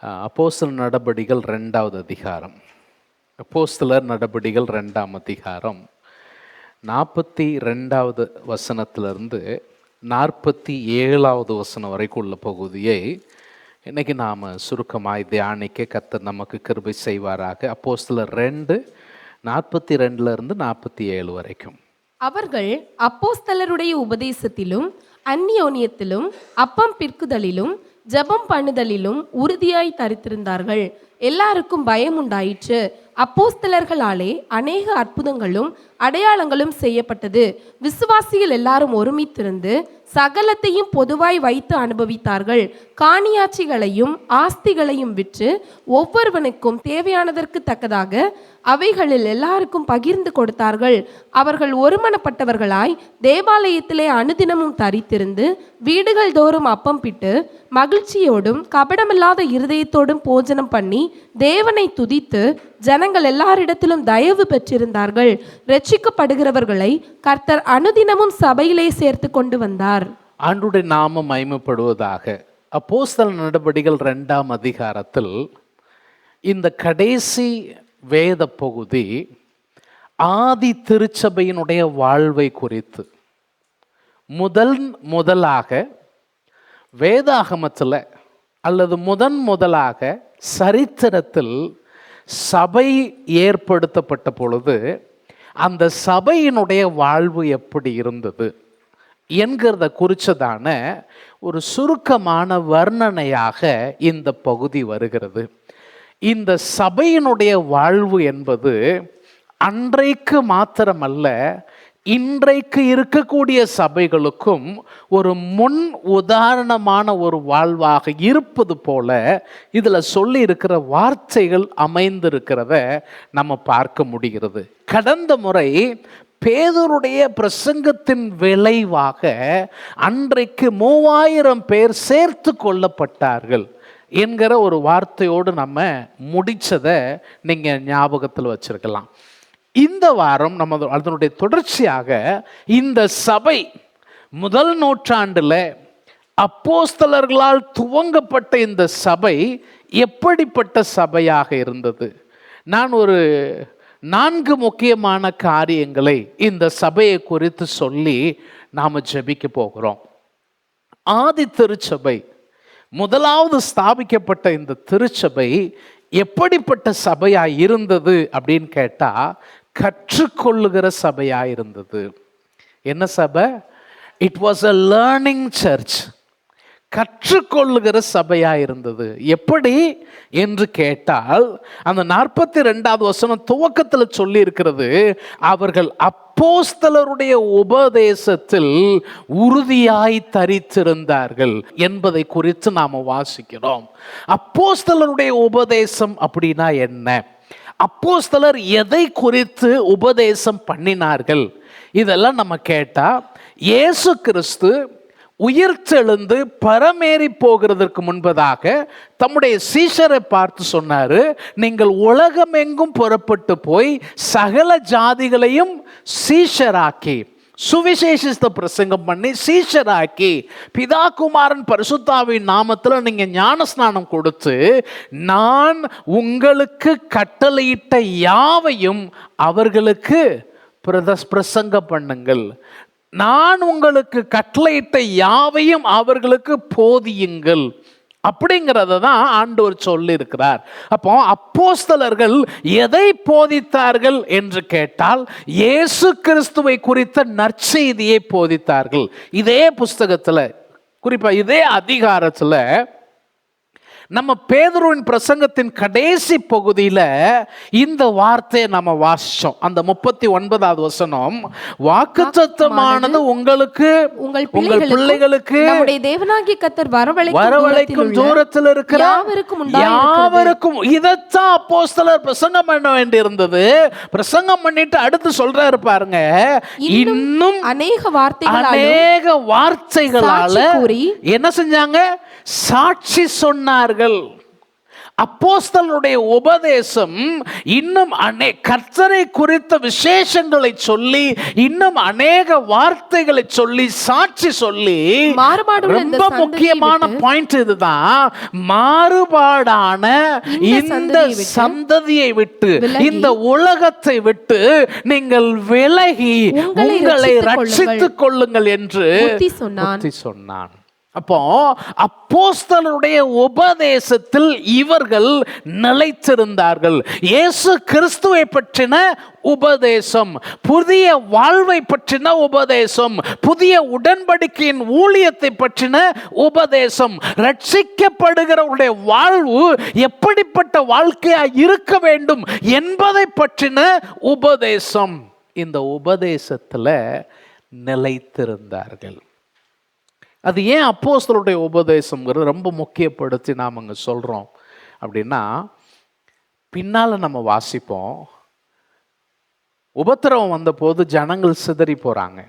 அப்போஸ்தலர் நடபடிகள் 2வது அதிகாரம். அப்போஸ்தலர் நடபடிகள் 2ஆம் அதிகாரம் 42வது வசனத்திலிருந்து 47வது வசனம் வரைக்கும் உள்ள பகுதியை இன்னைக்கு நாம் சுருக்கமாய் தியானிக்க கர்த்தர் நமக்கு கிருபை செய்வாராக. அப்போஸ்தலர் 2:42 47 வரைக்கும். அவர்கள் அப்போஸ்தலருடைய உபதேசத்திலும் அந்நியோனியத்திலும் அப்பம் பிற்குதலிலும் ஜெபம் பண்ணுதலிலும் உறுதியாய் தரித்திருந்தார்கள். எல்லாருக்கும் பயம் உண்டாயிற்று. அப்போஸ்தலர்களாலே அநேக அற்புதங்களும் அடையாளங்களும் செய்யப்பட்டது. விசுவாசிகள் எல்லாரும் ஒருமித்திருந்து சகலத்தையும் பொதுவாய் வைத்து அனுபவித்தார்கள். காணியாட்சிகளையும் ஆஸ்திகளையும் விற்று ஒவ்வொருவனுக்கும் தேவையானதற்கு தக்கதாக அவைகளில் எல்லாருக்கும் பகிர்ந்து கொடுத்தார்கள். அவர்கள் ஒருமனப்பட்டவர்களாய் தேவாலயத்திலே அனுதினமும் தரித்திருந்து வீடுகள் தோறும் அப்பம் பிட்டு மகிழ்ச்சியோடும் கபடமில்லாத இருதயத்தோடும் போஜனம் பண்ணி தேவனை துதித்து ஜனங்கள் எல்லாரிடத்திலும் தயவு பெற்றிருந்தார்கள். ரட்சிக்கப்படுகிறவர்களை கர்த்தர் அனுதினமும் சபையிலே சேர்த்து கொண்டு வந்தார். ஆண்டவருடைய நாமம் மகிமைப்படுவதாக. அப்போஸ்தலர் நடபடிகள் 2ஆம் அதிகாரத்தில் இந்த கடைசி வேத பகுதி ஆதி திருச்சபையினுடைய வாழ்வை குறித்து முதலாக வேதாகமத்தில் அல்லது முதலாக சரித்திரத்தில் சபை ஏற்படுத்தப்பட்ட பொழுது அந்த சபையினுடைய வாழ்வு எப்படி இருந்தது என்கிறத குறித்ததான ஒரு சுருக்கமான வர்ணனையாக இந்த பகுதி வருகிறது. இந்த சபையினுடைய வாழ்வு என்பது அன்றைக்கு மாத்திரமல்ல, இன்றைக்கு இருக்கக்கூடிய சபைகளுக்கும் ஒரு முன் உதாரணமான ஒரு வாழ்வாக இருப்பது போல இதில் சொல்லி இருக்கிற வார்த்தைகள் அமைந்திருக்கிறத நம்ம பார்க்க முடிகிறது. கடந்த முறை பேதுருடைய பிரசங்கத்தின் விளைவாக அன்றைக்கு 3000 பேர் சேர்த்து கொள்ளப்பட்டார்கள் என்கிற ஒரு வார்த்தையோடு நம்ம முடிச்சதை நீங்கள் ஞாபகத்தில் வச்சிருக்கலாம். இந்த வாரம் நம்ம அதனுடைய தொடர்ச்சியாக இந்த சபை முதல் நூற்றாண்டில் அப்போஸ்தலர்களால் துவங்கப்பட்ட இந்த சபை எப்படிப்பட்ட சபையாக இருந்தது. நான் ஒரு 4 முக்கியமான காரியங்களை இந்த சபையை குறித்து சொல்லி நாம் ஜெபிக்க போகிறோம். ஆதி திருச்சபை முதலாவது ஸ்தாபிக்கப்பட்ட இந்த திருச்சபை எப்படிப்பட்ட சபையாக இருந்தது அப்படின்னு கேட்டால் கற்றுக்கொள்ளுகிற சபையாக இருந்தது. என்ன சபை? It was a learning church. கற்றுக்கொள்ளுகிற சபையாக இருந்தது. எப்படி என்று கேட்டால் அந்த 42வது வசனம் துவக்கத்தில் சொல்லி இருக்கிறது, அவர்கள் அப்போஸ்தலருடைய உபதேசத்தில் உறுதியாய் தரித்திருந்தார்கள் என்பதை குறித்து நாம் வாசிக்கிறோம். அப்போஸ்தலருடைய உபதேசம் அப்படின்னா என்ன? அப்போஸ்தலர் எதை குறித்து உபதேசம் பண்ணினார்கள்? இதெல்லாம் நம்ம கேட்டால் இயேசு கிறிஸ்து உயிர்த்தெழுந்து பரமேறி போகிறதற்கு முன்பதாக தம்முடைய சீஷரை பார்த்து சொன்னார், நீங்கள் உலகமெங்கும் புறப்பட்டு போய் சகல ஜாதிகளையும் சீஷராக்கி சுவிசேஷத்தை பிரசங்கம் பண்ணி சீஷராக்கி பிதா குமாரன் பரிசுத்தாவின் நாமத்தில் நீங்கள் ஞானஸ்நானம் கொடுத்து நான் உங்களுக்கு கட்டளையிட்ட யாவையும் அவர்களுக்கு பிரசங்கம் பண்ணுங்கள், நான் உங்களுக்கு கட்டளையிட்ட யாவையும் அவர்களுக்கு போதியுங்கள் அப்படிங்கிறத தான் ஆண்டவர் சொல்லி இருக்கிறார். அப்போ அப்போஸ்தலர்கள் எதை போதித்தார்கள் என்று கேட்டால் இயேசு கிறிஸ்துவை குறித்த நற்செய்தியை போதித்தார்கள். இதே புஸ்தகத்தில் குறிப்பாக இதே அதிகாரத்தில் நம்ம பேதுருவின் பிரசங்கத்தின் கடைசி பகுதியில் இந்த வார்த்தையை நம்ம வாசிச்சோம். அந்த 39வது வசனம், வாக்குத்தத்தமானது உங்களுக்கு உங்கள் பிள்ளைகளுக்கு தேவனாகிய கர்த்தர் வரவழைக்கும் தூரத்தில் இருக்கிற யாவருக்கும். இதைத்தான் அப்போஸ்தலர் பிரசங்கம் பண்ண வேண்டி இருந்தது. பிரசங்கம் பண்ணிட்டு அடுத்து சொல்றாரு பாருங்க, இன்னும் அநேக வார்த்தைகளால என்ன செஞ்சாங்க? சாட்சி சொன்னார்கள். அப்போஸ்தலருடைய உபதேசம் இன்னும் கர்த்தரை குறித்த விசேஷங்களை சொல்லி, இன்னும் அநேக வார்த்தைகளை சொல்லி, சாட்சி சொல்லி, ரொம்ப முக்கியமான பாயிண்ட் இதுதான், மாறுபாடான இந்த சந்ததியை விட்டு, இந்த உலகத்தை விட்டு நீங்கள் விலகி உங்களை ரட்சித்துக் கொள்ளுங்கள் என்று சொன்னான். அப்போ அப்போஸ்தலருடைய உபதேசத்தில் இவர்கள் நிலைத்திருந்தார்கள். இயேசு கிறிஸ்துவை பற்றின உபதேசம், புதிய வாழ்வை பற்றின உபதேசம், புதிய உடன்படிக்கையின் ஊழியத்தை பற்றின உபதேசம், ரட்சிக்கப்படுகிறவருடைய வாழ்வு எப்படிப்பட்ட வாழ்க்கையா இருக்க வேண்டும் என்பதை பற்றின உபதேசம். இந்த உபதேசத்தில் நிலைத்திருந்தார்கள். அது ஏன் அப்போஸ்தலருடைய உபதேசம்ங்கிறது ரொம்ப முக்கியப்படுத்தி நாம் அங்கே சொல்கிறோம் அப்படின்னா, பின்னால் நம்ம வாசிப்போம், உபத்திரவம் வந்தபோது ஜனங்கள் சிதறி போகிறாங்க.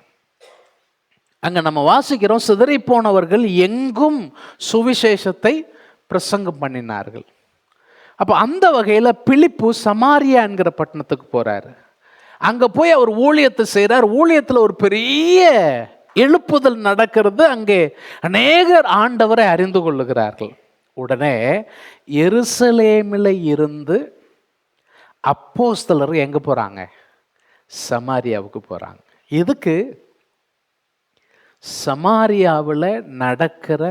அங்கே நம்ம வாசிக்கிறோம், சிதறி போனவர்கள் எங்கும் சுவிசேஷத்தை பிரசங்கம் பண்ணினார்கள். அப்போ அந்த வகையில் பிலிப்பு சமாரியா என்கிற பட்டணத்துக்கு போகிறாரு. அங்கே போய் அவர் ஊழியத்தை செய்கிறார். ஊழியத்தில் ஒரு பெரிய எழுப்புதல் நடக்கிறது. அங்கே அநேகர் ஆண்டவரை அறிந்து கொள்ளுகிறார்கள். உடனே எருசலேமில் இருந்து அப்போஸ்தலர் எங்கே போகிறாங்க? சமாரியாவுக்கு போகிறாங்க. எதுக்கு? சமாரியாவில் நடக்கிற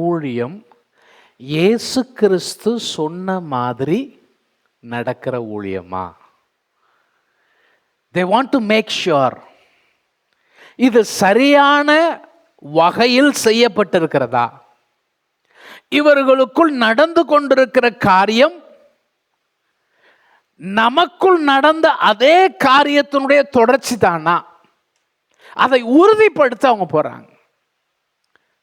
ஊழியம் இயேசு கிறிஸ்து சொன்ன மாதிரி நடக்கிற ஊழியமா? They want to make sure இது சரியான வகையில் செய்யப்பட்டிருக்கிறதா, இவர்களுக்குள் நடந்து கொண்டிருக்கிற காரியம் நமக்குள் நடந்த அதே காரியத்தினுடைய தொடர்ச்சி தானா, அதை உறுதிப்படுத்த அவங்க போறாங்க.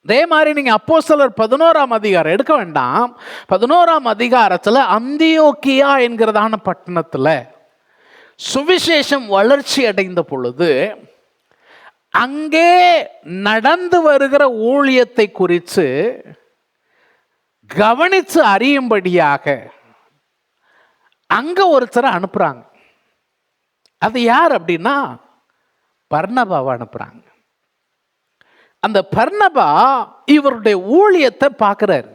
அதே மாதிரி நீங்க அப்போஸ்தலர் 11ஆம் அதிகாரம் எடுக்க வேண்டாம். 11ஆம் அதிகாரத்தில் அந்தியோக்கியா என்கிறதான பட்டணத்தில் சுவிசேஷம் வளர்ச்சி அடைந்த பொழுது அங்கே நடந்து வருகிற ஊழியத்தை குறித்து கவனித்து அறியும்படியாக அங்க ஒருத்தரை அனுப்புறாங்க. அது யார் அப்படின்னா பர்னபாவை அனுப்புறாங்க. அந்த பர்னபா இவருடைய ஊழியத்தை பார்க்கிறார்.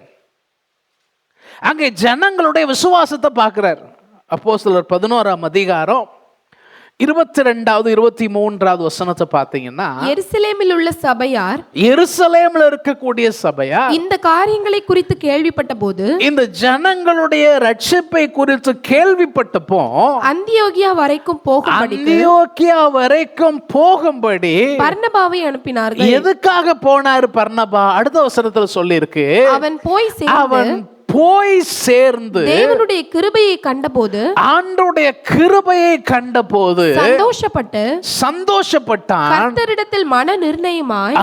அங்கே ஜனங்களுடைய விசுவாசத்தை பார்க்கிறார். அப்போஸ்தலர் 11ஆம் அதிகாரம் 22வது 23வது வசனத்தை பார்த்தீங்கன்னா, எருசலேமில் உள்ள சபையார், எருசலேமில் இருக்கக்கூடிய சபையார் இந்த காரியங்களை குறித்து கேள்விப்பட்ட போது, இந்த ஜனங்களுடைய ரட்சிப்பை குறித்து கேள்விப்பட்டப்போ அந்தியோக்கியா வரைக்கும் போகும்படி பர்னபாவை அனுப்பினார்கள். எதுக்காக போனார் பர்னபா? அடுத்த வசனத்துல சொல்லி இருக்கு, அவன் போய் சேர்ந்து தேவனுடைய கிருபையை கண்டபோது, ஆண்டவருடைய கிருபையை கண்டபோது சந்தோஷப்பட்டான். கர்த்தரிடத்தில் மன நிர்ணயமாய்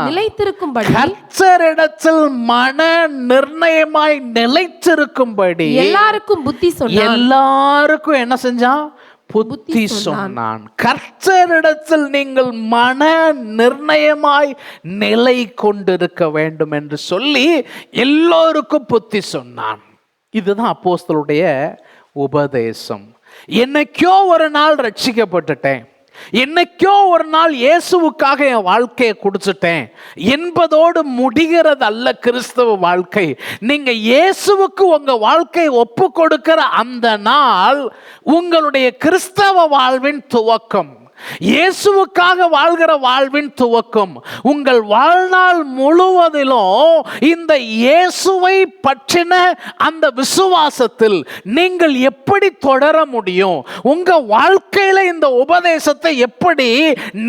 நிலைத்திருக்கும்படி, கர்த்தரிடத்தில் மன நிர்ணயமாய் நிலைத்திருக்கும்படி எல்லாருக்கும் புத்தி சொன்னான். எல்லாருக்கும் என்ன செஞ்சான்? புத்தி சொன்னான். கர்த்தரிடத்தில் நீங்கள் மன நிர்ணயமாய் நிலை கொண்டிருக்க வேண்டும் என்று சொல்லி எல்லோருக்கும் புத்தி சொன்னான். இதுதான் அப்போஸ்தலருடைய உபதேசம். என்னைக்கோ ஒரு நாள் ரட்சிக்கப்பட்டுட்டேன், என்னைக்கோ ஒரு நாள் இயேசுவுக்காக என் வாழ்க்கையை கொடுத்துட்டேன் என்பதோடு முடிகிறது அல்ல கிறிஸ்தவ வாழ்க்கை. நீங்க இயேசுவுக்கு உங்க வாழ்க்கையை ஒப்பு கொடுக்கிற அந்த நாள் உங்களுடைய கிறிஸ்தவ வாழ்வின் துவக்கம், இயேசுவுக்காக வாழ்கிற வாழ்வின் துவக்கம். உங்கள் வாழ்நாள் முழுவதிலும் இந்த இயேசுவை பற்றின அந்த விசுவாசத்தில் நீங்கள் எப்படி தொடர முடியும்? உங்க வாழ்க்கையில இந்த உபதேசத்தை எப்படி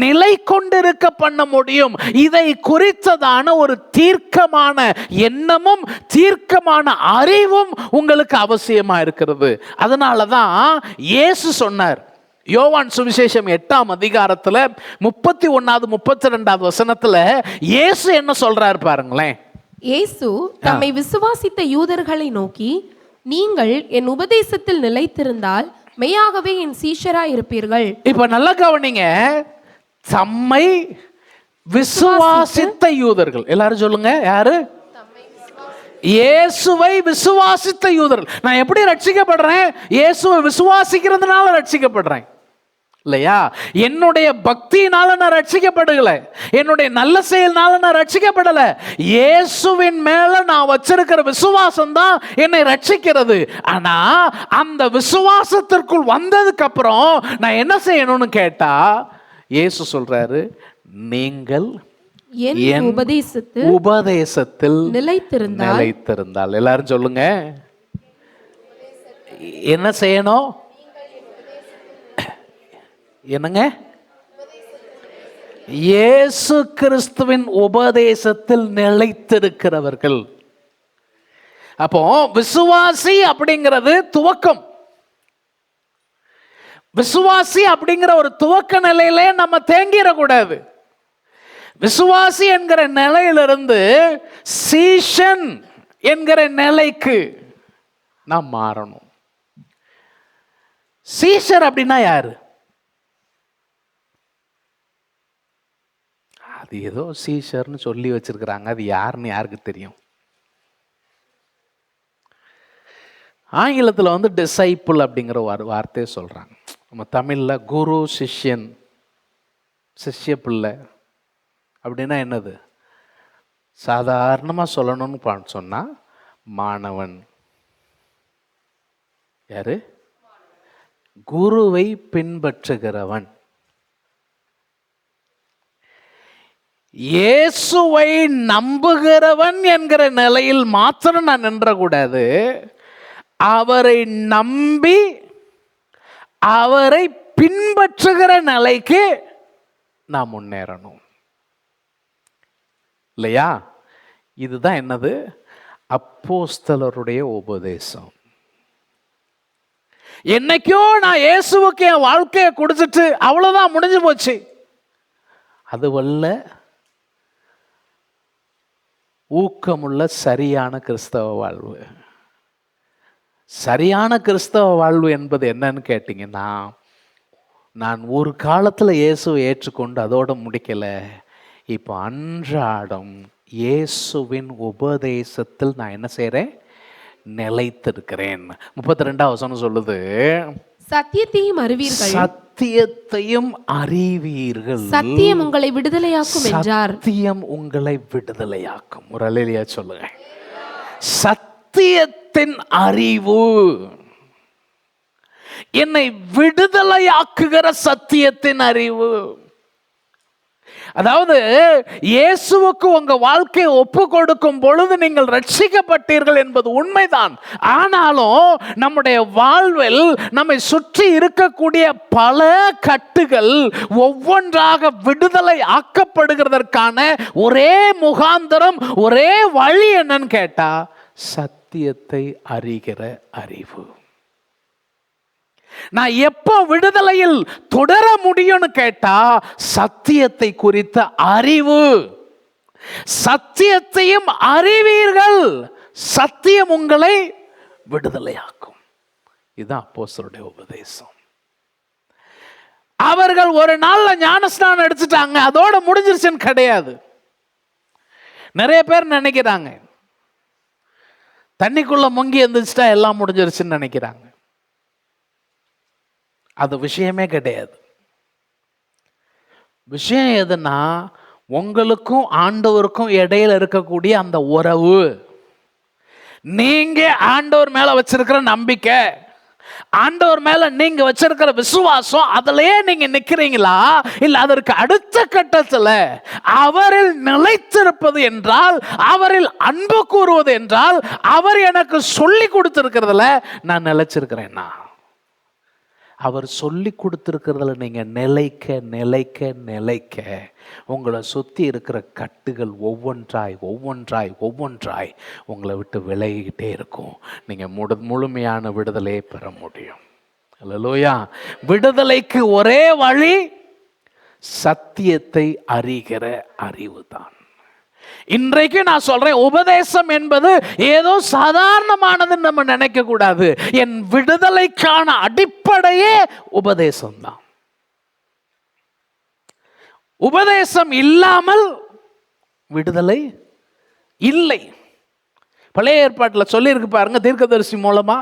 நிலை கொண்டிருக்க பண்ண முடியும்? இதை குறித்ததான ஒரு தீர்க்கமான எண்ணமும் தீர்க்கமான அறிவும் உங்களுக்கு அவசியமா இருக்கிறது. அதனாலதான் இயேசு சொன்னார், யோவான் சுவிசேஷம் 8ஆம் அதிகாரத்தில் 31வது 32வது வசனத்துல இயேசு என்ன சொல்றாரு பாருங்களேன். இயேசு தம்மை விசுவாசித்த யூதர்களை நோக்கி, நீங்கள் என் உபதேசத்தில் நிலைத்திருந்தால் மெய்யாகவே என் சீஷராய் இருப்பீர்கள். இப்ப நல்லா கவனிங்க, தம்மை விசுவாசித்த யூதர்கள், எல்லாரும் சொல்லுங்க, யாரு? இயேசுவை விசுவாசித்த யூதர்கள். நான் எப்படி ரட்சிக்கப்படுறேன்? இயேசுவை விசுவாசிக்கிறதுனால ரட்சிக்கப்படுறேன் இல்லையா? என்னுடைய பக்தியினால நான் ரட்சிக்கப்படல, என்னுடைய நல்ல செயல்னால நான் ரட்சிக்கப்படல. இயேசுவின் மேல நான் வச்சிருக்கிற விசுவாசம் தான் என்னை ரட்சிக்கிறது. ஆனா அந்த விசுவாசத்திற்குள் வந்ததுக்கு அப்புறம் நான் என்ன செய்யணும்னு கேட்டா, இயேசு சொல்றாரு, நீங்கள் என் உபதேசத்தில் நிலைத்திருந்தால். எல்லாரும் சொல்லுங்க, என்ன செய்யணும்? என்னங்க? இயேசு கிறிஸ்துவின் உபதேசத்தில் நிலைத்திருக்கிறவர்கள். அப்போ விசுவாசி அப்படிங்கிறது துவக்கம். விசுவாசி அப்படிங்கிற ஒரு துவக்க நிலையிலே நம்ம தேங்கிடக்கூடாது. விசுவாசி என்கிற நிலையிலிருந்து சீஷன் என்கிற நிலைக்கு நாம் மாறணும். சீஷர் அப்படின்னா யாரு? அது ஏதோ சீஷர்னு சொல்லி வச்சிருக்கிறாங்க, அது யாருன்னு யாருக்கு தெரியும்? ஆங்கிலத்தில் டிசைபிள் அப்படிங்கிற வார்த்தையை சொல்றாங்க. நம்ம தமிழ்ல குரு சிஷ்யன், சிஷ்ய பிள்ளை அப்படின்னா என்னது? சாதாரணமாக சொல்லணும்னு சொன்னா மாணவன். யாரு? குருவை பின்பற்றுகிறவன். இயேசுவை நம்புகிறவன் என்கிற நிலையில் மாத்திரம் நான் நின்றக்கூடாது. அவரை நம்பி அவரை பின்பற்றுகிற நிலைக்கு நான் முன்னேறணும் இல்லையா? இதுதான் என்னது? அப்போஸ்தலருடைய உபதேசம். என்னைக்கோ நான் இயேசுவுக்கு என் வாழ்க்கையை கொடுத்துட்டு அவ்வளவுதான், முடிஞ்சு போச்சு. அதுவல்ல ஊக்கமுள்ள சரியான கிறிஸ்தவ வாழ்வு. சரியான கிறிஸ்தவ வாழ்வு என்பது என்னன்னு கேட்டீங்கன்னா, நான் ஒரு காலத்துல இயேசுவை ஏற்றுக்கொண்டு அதோட முடிக்கல, இப்போ அன்றாடம் இயேசுவின் உபதேசத்தில் நான் என்ன செய்றேன்? நிலைத்திருக்கிறேன். 32வது வசனம் சொல்லுது, சத்தியத்தையும் அறிவீர்கள், சத்தியத்தையும் அறிவீர்கள், சத்தியம் உங்களை விடுதலையாக்கும் என்றார். சத்தியம் உங்களை விடுதலையாக்கும். ஒரு அல்லேலூயா சொல்லுங்க. சத்தியத்தின் அறிவு, என்னை விடுதலையாக்குகிற சத்தியத்தின் அறிவு. அதாவது இயேசுவுக்கு உங்க வாழ்க்கையை ஒப்பு கொடுக்கும் பொழுது நீங்கள் ரட்சிக்கப்பட்டீர்கள் என்பது உண்மைதான். ஆனாலும் நம்முடைய வாழ்வில் நம்மை சுற்றி இருக்கக்கூடிய பல கட்டுகள் ஒவ்வொன்றாக விடுதலை ஆக்கப்படுகிறதற்கான ஒரே முகாந்தரம், ஒரே வழி என்னன்னு கேட்டா, சத்தியத்தை அறிகிற அறிவு. நான் எப்போ விடுதலையில் தொடர முடியும்னு கேட்டா, சத்தியத்தை குறித்த அறிவு. சத்தியத்தையும் அறிவீர்கள், சத்தியம் உங்களை விடுதலையாக்கும். இதுதான் அப்போஸ்தலருடைய உபதேசம். அவர்கள் ஒரு நாள்ல ஞானஸ்நானம் எடுத்துட்டாங்க, அதோட முடிஞ்சிருச்சுன்னு கிடையாது. நிறைய பேர் நினைக்கிறாங்க தண்ணிக்குள்ள முங்கி எந்திரிச்சிட்டா எல்லாம் முடிஞ்சிருச்சுன்னு நினைக்கிறாங்க. அது விஷயமே கிடையாது. விஷயம் எதுனா, உங்களுக்கும் ஆண்டவருக்கும் இடையில இருக்கக்கூடிய அந்த உறவு. நீங்க ஆண்டவர் மேல வச்சிருக்கிற நம்பிக்கை, ஆண்டவர் மேல நீங்க வச்சிருக்கிற விசுவாசம், அதிலேயே நீங்க நிக்கிறீங்களா, இல்ல அதற்கு அடுத்த கட்டத்துல அவரில் நிலைத்திருப்பது என்றால், அவரில் அன்பு கூறுவது என்றால், அவர் எனக்கு சொல்லி கொடுத்திருக்கிறதுல நான் நிலைச்சிருக்கிறேன்னா, அவர் சொல்லி கொடுத்திருக்கிறதுல நீங்க நிலைக்க நிலைக்க நிலைக்க உங்களை சுத்தி இருக்கிற கட்டுகள் ஒவ்வொன்றாய் ஒவ்வொன்றாய் ஒவ்வொன்றாய் உங்களை விட்டு விலகிக்கிட்டே இருக்கும். நீங்க முழுமையான விடுதலையை பெற முடியும். அல்லேலூயா. விடுதலைக்கு ஒரே வழி சத்தியத்தை அறிகிற அறிவு தான். இன்றைக்கு நான் சொல்றேன், உபதேசம் என்பது ஏதோ சாதாரணமானதுன்னு நம்ம நினைக்க கூடாது. என் விடுதலைக்கான அடிப்படையே உபதேசம் தான். உபதேசம் இல்லாமல் விடுதலை இல்லை. பழைய ஏற்பாட்டில் சொல்லியிருக்கு பாருங்க தீர்க்கதரிசி மூலமா,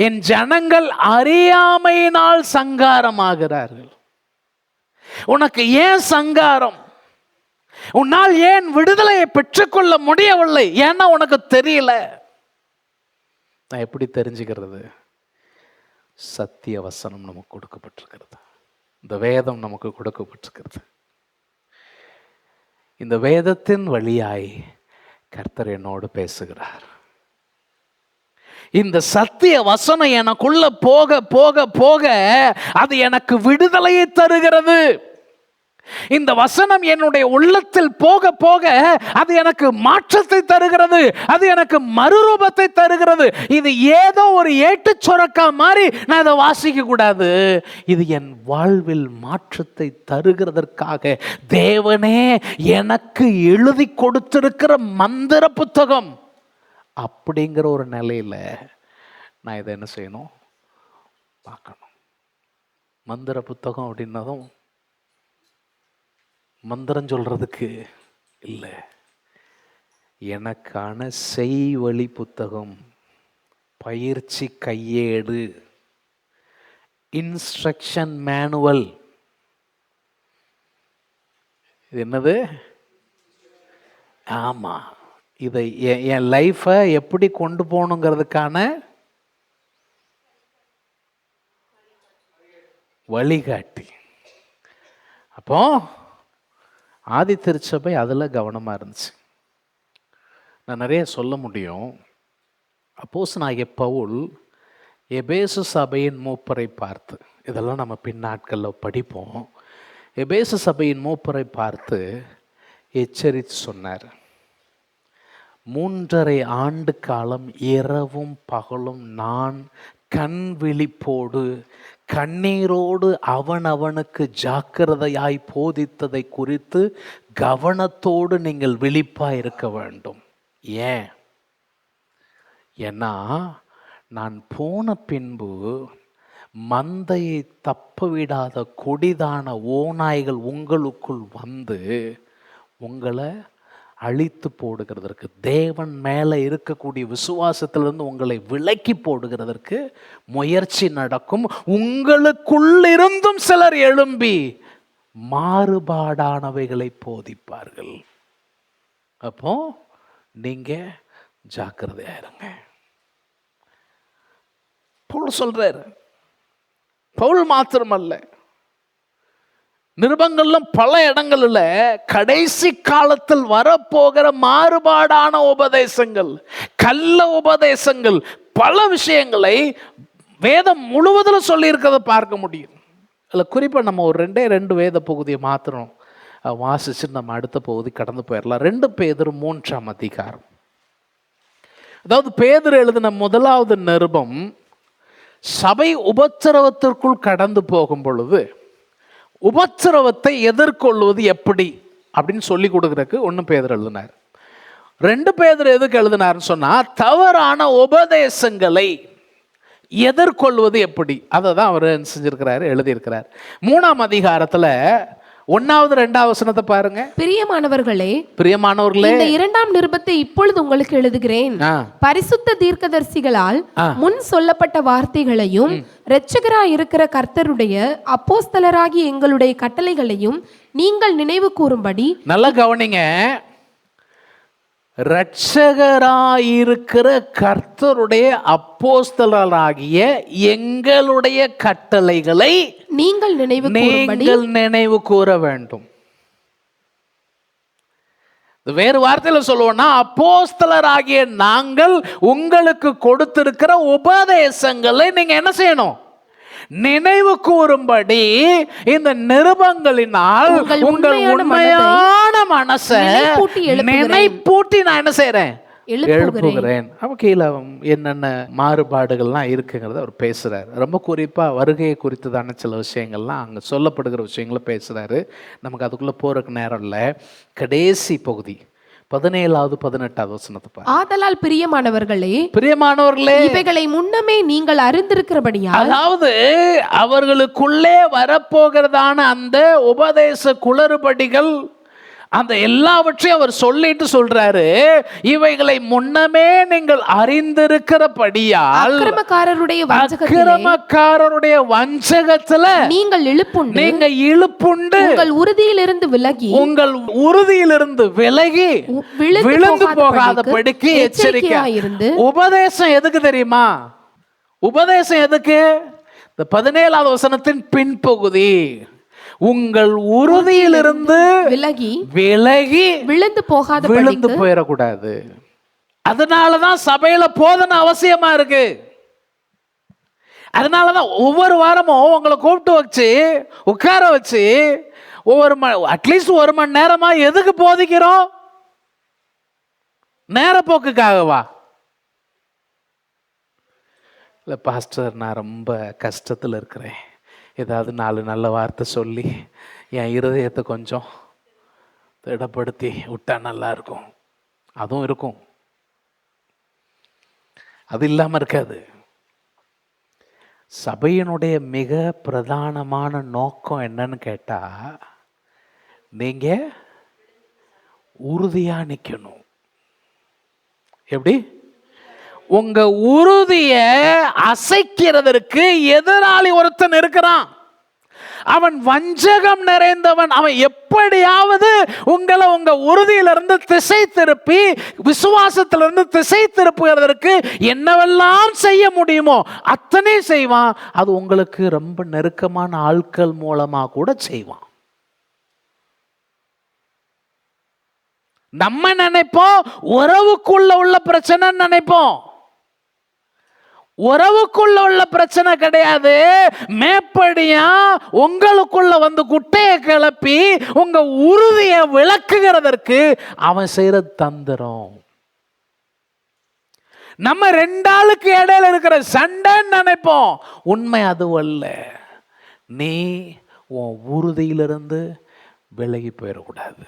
என் ஜனங்கள் அறியாமையினால் சங்காரமாகிறார்கள். உனக்கு ஏன் சங்காரம்? உன்னால் ஏன் விடுதலையை பெற்றுக்கொள்ள முடியவில்லை? ஏன்னா உனக்கு தெரியல. நான் எப்படி தெரிஞ்சுக்கிறது? சத்திய வசனம் நமக்கு கொடுக்கப்பட்டிருக்கிறது. இந்த வேதம் நமக்கு கொடுக்கப்பட்டிருக்கிறது. இந்த வேதத்தின் வழியாய் கர்த்தர் என்னோடு பேசுகிறார். இந்த சத்திய வசனம் எனக்குள்ள போக போக போக அது எனக்கு விடுதலையை தருகிறது. இந்த வசனம் என்னுடைய உள்ளத்தில் போக போக அது எனக்கு மாற்றத்தை தருகிறது. அது எனக்கு மறுரூபத்தை தருகிறது. இது ஏதோ ஒரு ஏட்டுச் சொரக்கா மாதிரி நான் இதை வாசிக்க கூடாது. இது என் வாழ்வில் மாற்றத்தை தருகிறதற்காக தேவனே எனக்கு எழுதி கொடுத்திருக்கிற மந்திர புத்தகம் அப்படிங்கிற ஒரு நிலையில நான் இதை என்ன செய்யணும்? பார்க்கணும். மந்திர புத்தகம் அப்படின்னதும் மந்திரம் சொல்றதுக்கு இல்லை, எனக்கான செய்வழி புத்தகம், பயிற்சி கையேடு, இன்ஸ்ட்ரக்ஷன் மேனுவல். இது என்னது? ஆமா, இதை என் லைஃபை எப்படி கொண்டு போகணுங்கிறதுக்கான வழிகாட்டி. அப்போ ஆதி திருச்சபை அதில் கவனமாக இருந்துச்சு. நான் நிறைய சொல்ல முடியும். அப்போஸ்தலனாகிய பவுல் எபேசு சபையின் மூப்பரை பார்த்து, இதெல்லாம் நம்ம பின்னாட்களில் படிப்போம், எபேசு சபையின் மூப்பரை பார்த்து எச்சரித்து சொன்னார். 3.5 ஆண்டு காலம் இரவும் பகலும் நான் கண் விழிப்போடு கண்ணீரோடு அவனுக்கு ஜாக்கிரதையாய் போதித்ததை குறித்து கவனத்தோடு நீங்கள் விழிப்பாய் இருக்க வேண்டும். ஏன்? ஏன்னா நான் போன பின்பு மந்தையை தப்பவிடாத கொடிதான ஓநாய்கள் உங்களுக்குள் வந்து உங்களை அழித்து போடுகிறதற்கு, தேவன் மேலே இருக்கக்கூடிய விசுவாசத்திலிருந்து உங்களை விலக்கி போடுகிறதற்கு முயற்சி நடக்கும். உங்களுக்குள்ளிருந்தும் சிலர் எழும்பி மாறுபாடானவைகளை போதிப்பார்கள். அப்போ நீங்க ஜாக்கிரதையா இருங்க. பவுல் சொல்றாரு. பவுல் மாத்திரமல்ல, நிருபங்கள்லாம் பல இடங்கள்ல கடைசி காலத்தில் வரப்போகிற மாறுபாடான உபதேசங்கள், கள்ள உபதேசங்கள், பல விஷயங்களை வேதம் முழுவதில் சொல்லி இருக்கிறத பார்க்க முடியும். அதில் குறிப்பாக நம்ம ஒரு 2 வேத பகுதியை மாத்திரம் வாசிச்சுட்டு நம்ம அடுத்த பகுதி கடந்து போயிடலாம். 2 பேதுரு 3ஆம் அதிகாரம். அதாவது பேதுரு எழுதின முதலாவது நிருபம் சபை உபத்திரவத்திற்குள் கடந்து போகும் பொழுது உபத்திரவத்தை எதிர்கொள்வது எப்படி அப்படின்னு சொல்லி கொடுக்கறதுக்கு 1 பேதுரு எழுதினார். 2 பேதுரு எதுக்கு எழுதினார்னு சொன்னா, தவறான உபதேசங்களை எதிர்கொள்வது எப்படி, அதை தான் அவர் செஞ்சிருக்கிறாரு, எழுதியிருக்கிறார். 3ஆம் அதிகாரத்துல 1வது 2வது வசனத்தை பாருங்க. பிரியமானவர்களே, இந்த 2ஆம் நிருபத்தை இப்பொழுது உங்களுக்கு எழுதுகிறேன். பரிசுத்த தீர்க்கதரிசிகளால் முன் சொல்லப்பட்ட வார்த்தைகளையும் இரட்சகராய் இருக்கிற கர்த்தருடைய அப்போஸ்தலராகிய எங்களுடைய கட்டளைகளையும் நீங்கள் நினைவு கூறும்படி. நல்லா கவனிங்க. இரட்சகராயிருக்கிற கர்த்தருடைய அப்போஸ்தலராகிய எங்களுடைய கட்டளைகளை நீங்கள் நினைவு கூற வேண்டும். வேறு வார்த்தையில சொல்லுவோம்னா, அப்போஸ்தலராகிய நாங்கள் உங்களுக்கு கொடுத்திருக்கிற உபதேசங்களை நீங்க என்ன செய்யணும்? நினைவு கூறும்படி இந்த நிருபங்களினால் உங்கள் உண்மையான மனசை நினைப்பூட்டி நான் என்ன செய்றேன்? எழுப்புகிறேன். அப்ப கீழே என்னென்ன மாறுபாடுகள்லாம் இருக்குங்கிறத அவர் பேசுறாரு. ரொம்ப குறிப்பா வருகையை குறித்ததான சில விஷயங்கள்லாம் அங்க சொல்லப்படுகிற விஷயங்களை பேசுறாரு. நமக்கு அதுக்குள்ள போறதுக்கு நேரம் இல்லை. கடைசி பகுதி 17வது 18வது வசனத்தை பாருங்க. ஆதலால் பிரியமானவர்களே, இவைகளை முன்னமே நீங்கள் அறிந்திருக்கிறபடியால், அதாவது அவர்களுக்குள்ளே வரப்போகிறதான அந்த உபதேச குளறுபடிகள், அந்த எல்லாவற்றையும் அவர் சொல்லிட்டு சொல்றாரு, இவைகளை முன்னமே நீங்கள் அறிந்திருக்கிறபடியால் அக்கிரமக்காரருடைய வஞ்சகத்துல நீங்கள் இழுப்புண்டு உங்கள் உறுதியிலிருந்து விலகி விழுந்து போகாதபடிக்கு எச்சரிக்கையாயிருந்து. உபதேசம் எதுக்கு தெரியுமா? உபதேசம் எதுக்கு? இந்த 17வது வசனத்தின் பின்பகுதி, உங்கள் உறுதியிலிருந்து விலகி விழுந்து போயிடக்கூடாது. அதனாலதான் சபையில போதனை அவசியமா இருக்கு. அதனாலதான் ஒவ்வொரு வாரமும் உங்களை கூப்பிட்டு வச்சு உட்கார வச்சு அட்லீஸ்ட் 1 மணி நேரமா எதுக்கு போதிக்கிறோம்? நேரப்போக்குக்காகவா? இல்லை பாஸ்டர், நான் ரொம்ப கஷ்டத்தில் இருக்கிறேன், ஏதாவது 4 நல்ல வார்த்தை சொல்லி என் இருதயத்தை கொஞ்சம் திடப்படுத்தி விட்டா நல்லா இருக்கும். அதுவும் இருக்கும், அது இல்லாமல் இருக்காது. சபையினுடைய மிக பிரதானமான நோக்கம் என்னன்னு கேட்டா, நீங்க உறுதியா நிக்கணும். எப்படி? உங்க உறுதிய அசைக்கிறதற்கு எதிராளி ஒருத்தன் இருக்கிறான். அவன் வஞ்சகம் நிறைந்தவன். அவன் எப்படியாவது உங்களை உங்க உறுதியிலிருந்து திசை திருப்பி, விசுவாசத்திலிருந்து திசை திருப்புகிறதற்கு என்னவெல்லாம் செய்ய முடியுமோ அத்தனை செய்வான். அது உங்களுக்கு ரொம்ப நெருக்கமான ஆட்கள் மூலமா கூட செய்வான். நம்ம நினைப்போம் உறவுக்குள்ள உள்ள பிரச்சனை நினைப்போம். உறவுக்குள்ள உள்ள பிரச்சனை கிடையாது. மேப்படியா உங்களுக்குள்ள வந்து குட்டையை கிளப்பி உங்க உறுதியை விளக்குகிறதற்கு அவன் செய்யற தந்திரம். நம்ம 2 ஆளுக்கு இடையில இருக்கிற சண்டைன்னு நினைப்போம். உண்மை அதுவல்ல. நீ உன் உறுதியிலிருந்து விலகி போயிடக்கூடாது.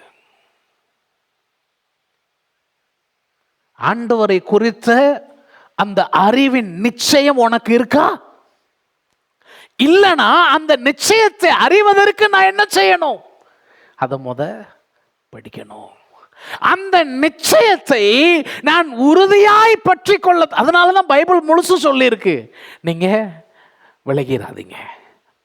ஆண்டவரை குறித்த அந்த அறிவின் நிச்சயம் உனக்கு இருக்கா? இல்லனா அந்த நிச்சயத்தை அறிவதற்கு நான் என்ன செய்யணும்? அதை படிக்கணும். அந்த நிச்சயத்தை நான் உறுதியாய் பற்றி கொள்ள. அதனாலதான் பைபிள் முழுசும் சொல்லி இருக்கு, நீங்க விலகிராதீங்க,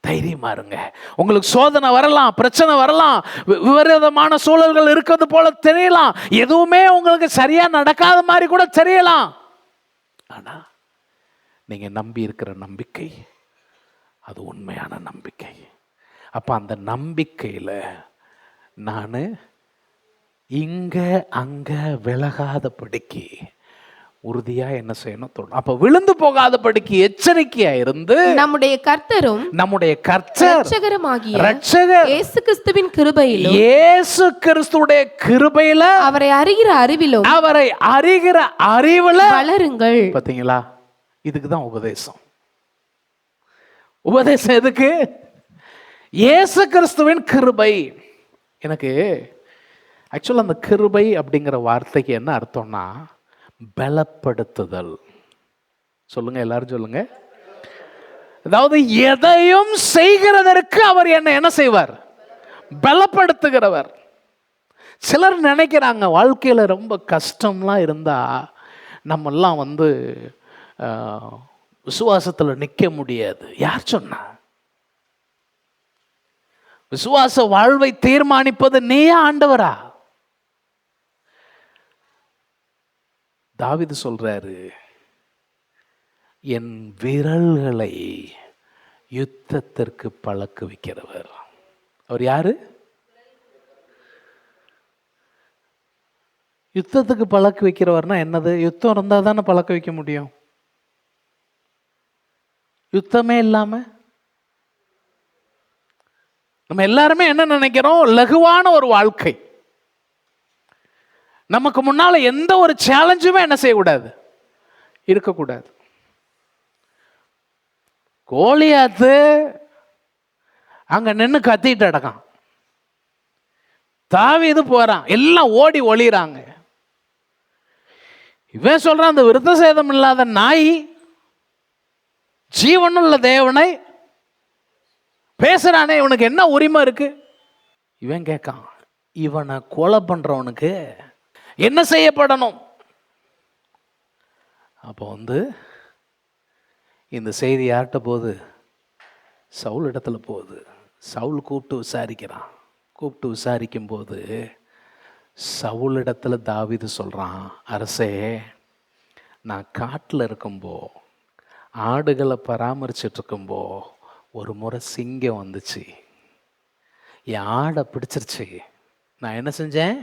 தைரியமா இருங்க. உங்களுக்கு சோதனை வரலாம், பிரச்சனை வரலாம், விபரீதமான சூழல்கள் இருக்கிறது போல தெரியலாம், எதுவுமே உங்களுக்கு சரியா நடக்காத மாதிரி கூட தெரியலாம். ஆனா நீங்க நம்பி இருக்கிற நம்பிக்கை அது உண்மையான நம்பிக்கை. அப்ப அந்த நம்பிக்கையில நான் இங்க அங்க விலகாதபடிக்கு உறுதியா என்ன செய்யணும்? அப்ப விழுந்து போகாதபடிக்கு எச்சரிக்கையா இருந்து நம்முடைய கர்த்தரும் இரட்சகர் இயேசு கிறிஸ்துவின் கிருபையிலும் இயேசு கிறிஸ்துவுடைய கிருபையில அவரை அறிகிற அறிவில வளருங்கள். பாத்தீங்களா? இதுக்குதான் உபதேசம். உபதேசம் எதுக்கு? இயேசு கிறிஸ்துவின் கிருபை. எனக்கு ஆக்சுவலா அந்த கிருபை அப்படிங்கிற வார்த்தைக்கு என்ன அர்த்தம்னா, பலப்படுத்துதல். சொல்லுங்க, எல்லாரும் சொல்லுங்க. அதாவது எதையும் செய்கிறதற்கு அவர் என்ன செய்வார்? பலப்படுத்துகிறவர். சிலர் நினைக்கிறாங்க வாழ்க்கையில ரொம்ப கஷ்டம்லாம் இருந்தா நம்மெல்லாம் விசுவாசத்துல நிக்க முடியாது. யார் சொன்னா? விசுவாச வாழ்வை தீர்மானிப்பது நீயா ஆண்டவரா? தாவீது சொல்றாரு, என் விரல்களை யுத்தத்திற்கு பழக்குவிக்கிறவர். அவர் யாரு? யுத்தத்துக்கு பழக்க வைக்கிறவர்னா என்னது? யுத்தம் இருந்தா தானே பழக்க வைக்க முடியும். யுத்தமே இல்லாம நம்ம எல்லாருமே என்ன நினைக்கிறோம்? லகுவான ஒரு வாழ்க்கை. நமக்கு முன்னால எந்த ஒரு சேலஞ்சுமே என்ன செய்யக்கூடாது? இருக்கக்கூடாது. கோலியாத்து அங்க நின்று கத்திட்டு அடக்கான், தாவீது போறான், எல்லாம் ஓடி ஒளிறாங்க. இவன் சொல்றான், அந்த விருத்த சேதம் இல்லாத நாய் ஜீவனுள்ள தேவனை பேசுறானே, இவனுக்கு என்ன உரிமை இருக்கு? இவன் கேட்கான், இவனை கொலை பண்றவனுக்கு என்ன செய்யப்படணும்? அப்போ இந்த செய்தி யார்கிட்ட போகுது? சவுல் இடத்துல போகுது. சவுல் கூப்பிட்டு விசாரிக்கிறான். கூப்பிட்டு விசாரிக்கும் போது சவுல் இடத்துல தாவீது சொல்றான், அரசே, நான் காட்டில் இருக்கும்போ, ஆடுகளை பராமரிச்சுட்டு இருக்கும்போ ஒரு முறை சிங்கம் வந்துச்சு, என் ஆடை பிடிச்சிருச்சு. நான் என்ன செஞ்சேன்?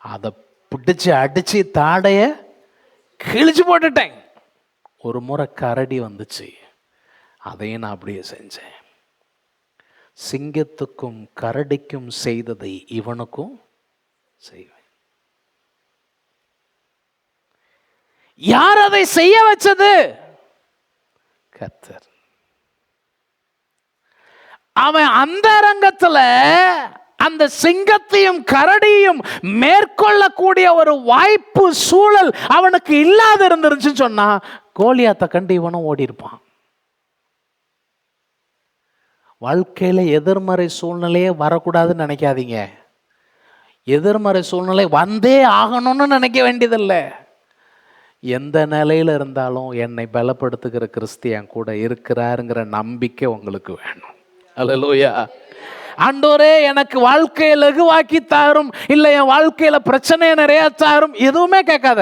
அதை பிடிச்சி அடிச்சு தாடைய கிழிச்சு போட்டுட்டேன். ஒரு முறை கரடி வந்துச்சு, அதையும் நான் அப்படியே செஞ்சேன். சிங்கத்துக்கும் கரடிக்கும் செய்ததை இவனுக்கும் செய்வேன். யார் அதை செய்ய வச்சது? கர்த்தர். அவன் அந்த ரங்கத்துல அந்த சிங்கத்தையும் கரடியும் மேற்கொள்ளக்கூடிய ஒரு வாய்ப்பு சூழல் அவனுக்கு இல்லாத இருந்துருச்சுன்னு சொன்னா கோலியாத்தை கண்டு இவனும் ஓடி இருப்பான். வாழ்க்கையில எதிர்மறை சூழ்நிலையே வரக்கூடாதுன்னு நினைக்காதீங்க. எதிர்மறை சூழ்நிலை வந்தே ஆகணும்னு நினைக்க வேண்டியதில்லை. எந்த நிலையில இருந்தாலும் என்னை பலப்படுத்துகிற கிறிஸ்தியன் கூட இருக்கிறாருங்கிற நம்பிக்கை உங்களுக்கு வேணும். அல்லேலூயா. ஆண்டவரே எனக்கு வாழ்க்கையை லகுவாக்கி தாரும், இல்லை என் வாழ்க்கையில பிரச்சனையை நிறைய தாரும், எதுவுமே கேட்காத.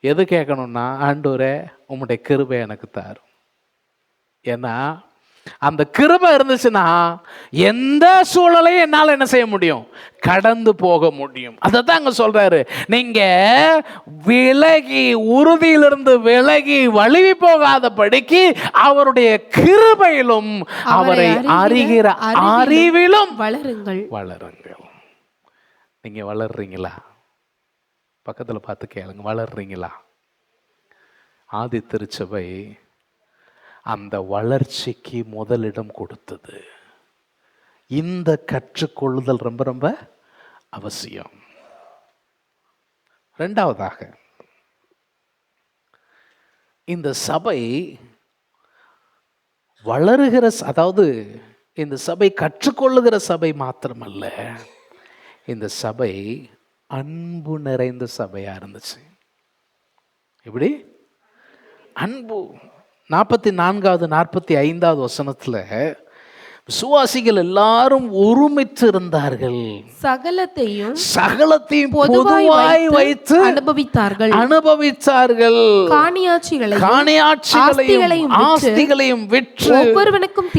எது கேட்கணும்னா, ஆண்டவரே உம்முடைய கிருபை எனக்கு தாரும். ஏன்னா அந்த கிருபை இருந்துச்சுன்னா எந்த சூழலையும் என்னால் என்ன செய்ய முடியும்? கடந்து போக முடியும். அதை தான் அங்க சொல்றாரு. நீங்க விலகி, உறுதியிலிருந்து விலகி வழுவி போகாதபடிக்கு அவருடைய கிருபையிலும் அவரை அறிகிற அறிவிலும் வளருங்கள். வளருங்கள். நீங்க வளர்றீங்களா? பக்கத்துல பார்த்து கேளுங்க, வளர்றீங்களா? ஆதி திருச்சபை அந்த வளர்ச்சிக்கு முதலிடம் கொடுத்தது. இந்த கற்றுக்கொள்ளுதல் ரொம்ப ரொம்ப அவசியம். இரண்டாவதாக, இந்த சபை வளருகிற, அதாவது இந்த சபை கற்றுக்கொள்ளுகிற சபை மாத்திரமல்ல, இந்த சபை அன்பு நிறைந்த சபையா இருந்துச்சு. எப்படி? அன்பு. 44வது 45வது வசனத்துல விசுவாசிகள் எல்லாரும் ஒருமித்து இருந்தார்கள், சகலத்தையும் பொதுவாய் வைத்து அனுபவித்தார்கள். காணியாட்சிகளையும் ஆஸ்திகளையும் விற்று ஒவ்வொருவருக்கும்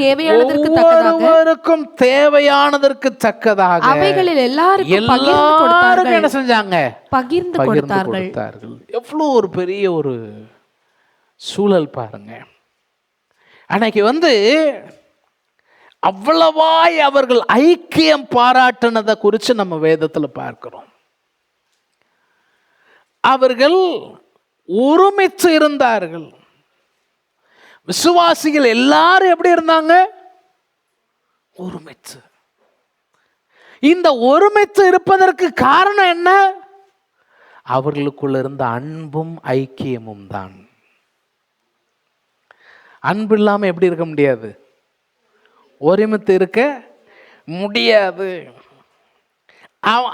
தேவையானதற்கு தக்கதாக அவைகளில் எல்லாரும் என்ன செஞ்சாங்க? பகிர்ந்து கொடுத்தார்கள். எவ்வளவு ஒரு பெரிய ஒரு சூழல் பாருங்க. அன்னைக்கு அவ்வளவாய் அவர்கள் ஐக்கியம் பாராட்டினதை குறித்து நம்ம வேதத்துல பார்க்கிறோம். அவர்கள் ஒருமித்து இருந்தார்கள். விசுவாசிகள் எல்லாரும் எப்படி இருந்தாங்க? ஒருமித்து. இந்த ஒருமித்து இருப்பதற்கு காரணம் என்ன? அவர்களுக்குள்ள இருந்த அன்பும் ஐக்கியமும் தான். அன்பு இல்லாம எப்படி இருக்க முடியாது? ஒருமித்து இருக்க முடியாது.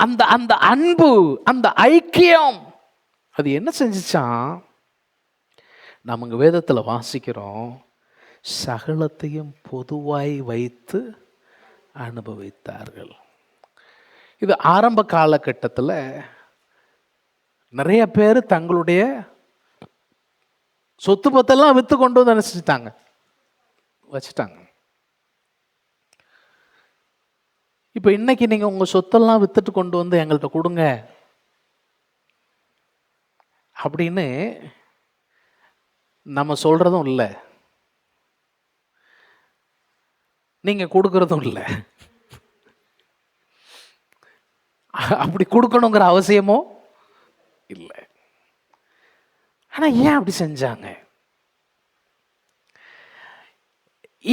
அந்த அந்த அன்பு, அந்த ஐக்கியம், அது என்ன செஞ்சுச்சான்? நமக்கு வேதத்துல வாசிக்கிறோம், சகலத்தையும் பொதுவாய் வைத்து அனுபவித்தார்கள். இது ஆரம்ப காலகட்டத்தில் நிறைய பேர் தங்களுடைய சொத்து பத்தெல்லாம் வித்து கொண்டு வந்து நினைச்சிட்டாங்க, வச்சுட்டாங்க. இப்போ இன்னைக்கு நீங்க உங்க சொத்தெல்லாம் வித்துட்டு கொண்டு வந்து எங்கள்கிட்ட கொடுங்க அப்படின்னு நம்ம சொல்றதும் இல்லை, நீங்க கொடுக்கறதும் இல்லை. அப்படி கொடுக்கணுங்கிற அவசியமோ இல்லை. ஆனா ஏன் அப்படி செஞ்சாங்க?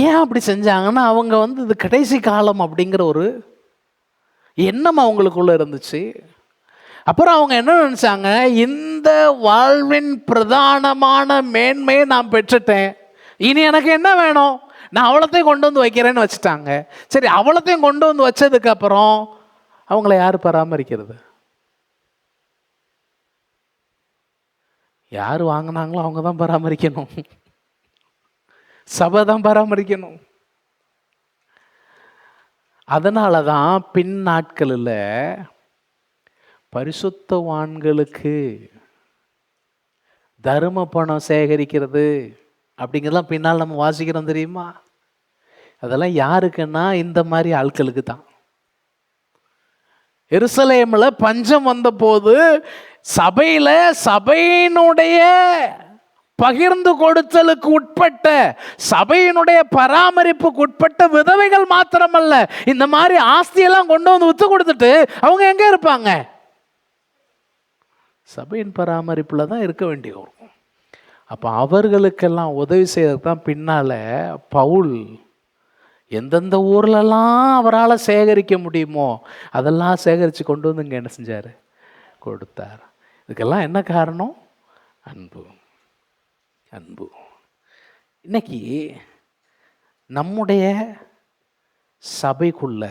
ஏன் அப்படி செஞ்சாங்கன்னா, அவங்க இது கடைசி காலம் அப்படிங்கிற ஒரு எண்ணம் அவங்களுக்குள்ள இருந்துச்சு. அப்புறம் அவங்க என்ன நினைச்சாங்க? இந்த வாழ்வின் பிரதானமான மேன்மையை நான் பெற்றுட்டேன், இனி எனக்கு என்ன வேணும்? நான் அவ்வளோத்தையும் கொண்டு வந்து வைக்கிறேன்னு வச்சுட்டாங்க. சரி, அவ்வளோத்தையும் கொண்டு வந்து வச்சதுக்கு அப்புறம் அவங்கள யார் பராமரிக்கிறது? யார் வாங்கினாங்களோ அவங்க தான் பராமரிக்கணும். சபை தான் பராமரிக்கணும். அதனால தான் பின் நாட்களில் பரிசுத்தவான்களுக்கு தர்ம பணம் சேகரிக்கிறது அப்படிங்கிறதெல்லாம் பின்னால் நம்ம வாசிக்கிறோம் தெரியுமா? அதெல்லாம் யாருக்குன்னா இந்த மாதிரி ஆட்களுக்கு தான். எருசலேமில் பஞ்சம் வந்த போது சபையினுடைய பகிர்ந்து கொடுத்தலுக்கு உட்பட்ட, சபையினுடைய பராமரிப்புக்கு உட்பட்ட விதவைகள் மாத்திரமல்ல, இந்த மாதிரி ஆஸ்தியெல்லாம் கொண்டு வந்து வித்து கொடுத்துட்டு அவங்க எங்க இருப்பாங்க? சபையின் பராமரிப்புல தான் இருக்க வேண்டிய இருக்கும். அப்ப அவர்களுக்கெல்லாம் உதவி செய்யறதுக்கு தான் பின்னால பவுல் எந்தெந்த ஊர்லெல்லாம் அவரால் சேகரிக்க முடியுமோ அதெல்லாம் சேகரித்து கொண்டு வந்து இங்கே என்ன செஞ்சார்? கொடுத்தார். இதுக்கெல்லாம் என்ன காரணம்? அன்பு. அன்பு. இன்னைக்கு நம்முடைய சபைக்குள்ள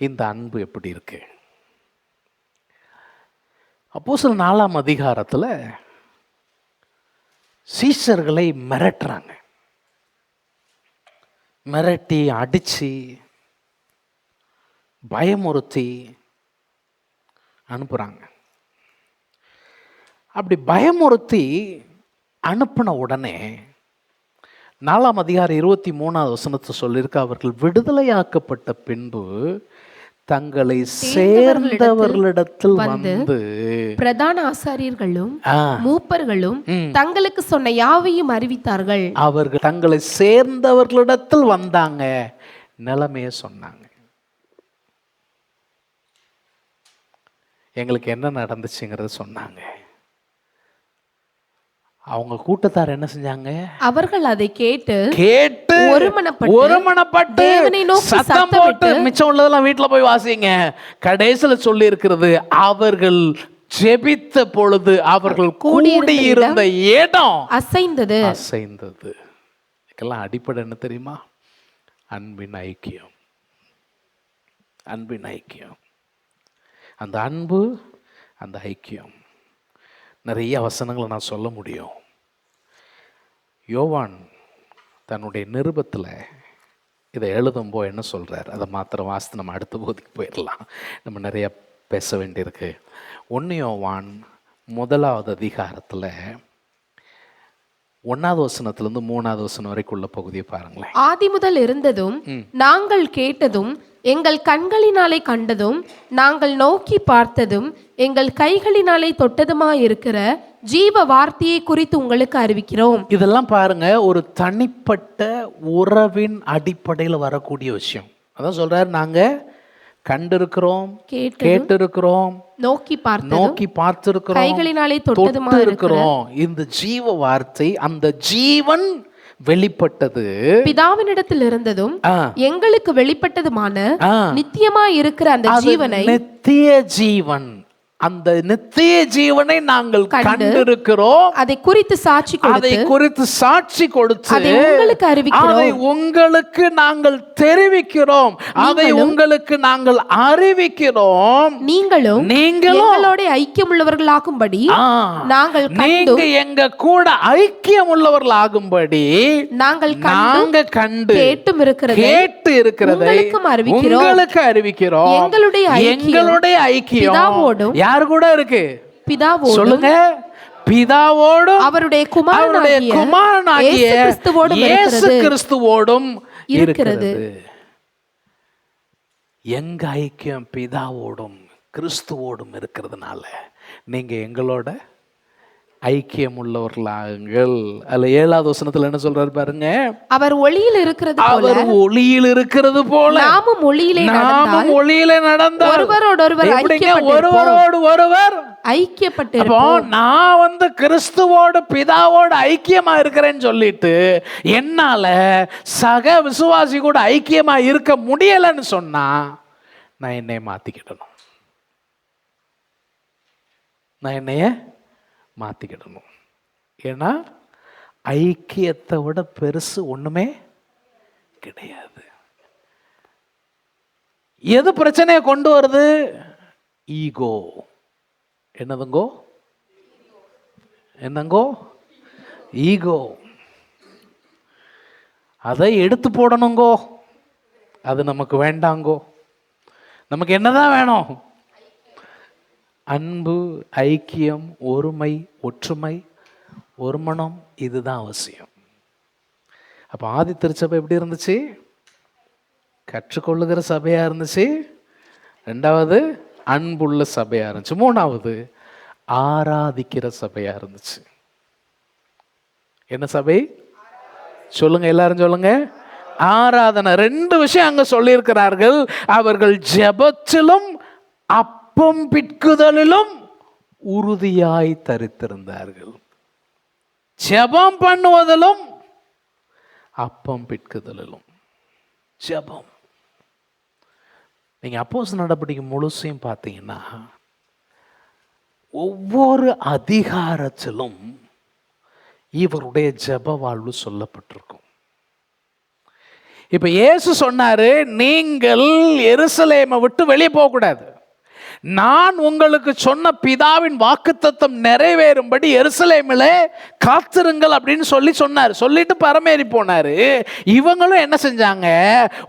இந்த அன்பு எப்படி இருக்கு? அப்போஸ்தலர் 4ஆம் அதிகாரத்தில் சீஷர்களை மிரட்டுறாங்க. மிரட்டி அடிச்சு பயமுறுத்தி அனுப்புறாங்க. அப்படி பயமுறுத்தி அனுப்பின உடனே 4ஆம் அதிகாரம் 23வது வசனத்தை சொல்லியிருக்க, அவர்கள் விடுதலையாக்கப்பட்ட பின்பு தங்களை சேர்ந்தவர்களிடத்தில் வந்து பிரதான ஆசாரியர்களும் மூப்பர்களும் தங்களுக்கு சொன்ன யாவையும் அறிவித்தார்கள். அவர்கள் தங்களை சேர்ந்தவர்களிடத்தில் வந்தாங்க, நிலைமைய சொன்னாங்க. எங்களுக்கு என்ன நடந்துச்சுங்கிறத சொன்னாங்க. அவங்க கூட்டத்தார் என்ன செஞ்சாங்க? அவர்கள் அதை கேட்டு ஒருமனப்பட்டு சத்தம் போட்டு, மிச்சம் உள்ளதெல்லாம் வீட்டுல போய் வாசிங்க, கடைசியில் சொல்லி இருக்கிறது, அவர்கள் ஜெபித்த பொழுது அவர்கள் கூடியிருந்த இடம் அசைந்தது. இதுக்கெல்லாம் அடிப்படை என்ன தெரியுமா? அன்பின் ஐக்கியம். அன்பின் ஐக்கியம். அந்த அன்பு, அந்த ஐக்கியம். நிறைய வசனங்களை நான் சொல்ல முடியும். யோவான் தன்னுடைய நிருபத்தில் இதை எழுதும்போ என்ன சொல்கிறார், அதை மாத்திரம் வாசித்து நம்ம அடுத்த போதிக்கு போயிடலாம். நம்ம நிறைய பேச வேண்டியிருக்கு. 1 யோவான் 1ஆவது அதிகாரத்தில் 1வது வசனத்திலிருந்து 3வது வசனம் வரைக்கும் உள்ள பகுதியை பாருங்களேன். ஆதி முதல் இருந்ததும் நாங்கள் கேட்டதும் எங்கள் கண்களினாலே கண்டதும் நாங்கள் நோக்கி பார்த்ததும் எங்கள் கைகளினாலே தொட்டதுமாயிருக்கிற ஜீவ வார்த்தையை குறித்து உங்களுக்கு அறிவிக்கிறோம். இதெல்லாம் பாருங்க, ஒரு தனிப்பட்ட உறவின் அடிப்படையில் வரக்கூடிய விஷயம். அதான் சொல்றாரு, நாங்க கண்டிருக்கிறோம், கேட்டிருக்கிறோம், நோக்கி பார்த்திருக்கிறோம், கைகளினாலே தொட்டதுமாயிருக்கிறோம். இந்த ஜீவ வார்த்தை, அந்த ஜீவன் வெளிப்பட்டது பிதாவினிடத்தில் இருந்ததும் எங்களுக்கு வெளிப்பட்டதுமான நித்தியமாய் இருக்கிற அந்த ஜீவனை, நித்திய ஜீவன், அந்த நித்திய ஜீவனை நாங்கள் கண்டிருக்கிறோம், அதை குறித்து சாட்சி கொடுத்து அதை உங்களுக்கு அறிவிக்கிறோம், அதை உங்களுக்கு நாங்கள் தெரிவிக்கிறோம், அதை உங்களுக்கு நாங்கள் அறிவிக்கிறோம். நீங்களும் எங்களோட ஐக்கியம் உள்ளவர்களாகும்படி நாங்கள் நீங்க எங்க கூட ஐக்கியம் உள்ளவர்களாகும்படி நாங்கள் கண்டு கேட்டு இருக்கிறதை உங்களுக்கு அறிவிக்கிறோம். எங்களுடைய ஐக்கியம் யார் கூட இருக்கு? பிதாவோடும். சொல்லுங்க. பிதாவோடும் அவருடைய குமாரனாகிய இயேசு கிறிஸ்துவோடும் இருக்கிறது. எங்க ஐக்கியம் பிதாவோடும் கிறிஸ்துவோடும் இருக்கிறதுனால நீங்க எங்களோட ஐக்கியம் உள்ளவர்களாங்கள். அதுல 7வது வசனத்துல என்ன சொல்றாரு பாருங்க, அவர் ஒளியில் இருக்கிறது போல நாமும் ஒளியிலே நடந்தால் ஒருவரோடு ஒருவர் ஐக்கியப்பட்டிருப்போம். நான் கிறிஸ்துவோடு பிதாவோடு ஐக்கியமா இருக்கிறேன்னு சொல்லிட்டு என்னால சக விசுவாசி கூட ஐக்கியமா இருக்க முடியலன்னு சொன்னா நான் என்னைய மாத்திக்கிடணும். ஏன்னா ஐக்கியத்தை விட பெருசு ஒண்ணுமே கிடையாது. எது பிரச்சனையை கொண்டு வருது? ஈகோ. என்னதுங்கோ? என்னங்கோ? ஈகோ. அதை எடுத்து போடணுங்கோ. அது நமக்கு வேண்டாங்கோ. நமக்கு என்னதான் வேணும்? அன்பு, ஐக்கியம், ஒருமை, ஒற்றுமை, ஒருமனம். இதுதான் அவசியம். அப்ப ஆதி திருச்சபை எப்படி இருந்துச்சு? கற்றுக்கொள்ளுகிற சபையா இருந்துச்சு. ரெண்டாவது அன்புள்ள சபையா இருந்துச்சு. மூணாவது ஆராதிக்கிற சபையா இருந்துச்சு. என்ன சபை? சொல்லுங்க, எல்லாரும் சொல்லுங்க. ஆராதனை. ரெண்டு விஷயம் அங்க சொல்லியிருக்கிறார்கள். அவர்கள் ஜெபத்திலும் அப்பம் பிட்குதலிலும் உறுதியாய் தரித்திருந்தார்கள். ஜெபம் பண்ணுவதிலும் அப்பம் பிட்குதலிலும். ஜெபம். நீங்க அப்போஸ்தலர் நடபடிக்கை முழுசையும் பார்த்தீங்கன்னா ஒவ்வொரு அதிகாரத்திலும் இவருடைய ஜெப வாழ்வு சொல்லப்பட்டிருக்கும். இப்ப இயேசு சொன்னாரு, நீங்கள் எருசலேமை விட்டு வெளியே போக கூடாது. நான் உங்களுக்கு சொன்ன பிதாவின் வாக்குத்தத்தம் நிறைவேறும்படி எருசலேமிலே காத்திருங்கள் அப்படின்னு சொன்னார். சொல்லிட்டு பரமேறி போனாரு. இவங்களும் என்ன செஞ்சாங்க?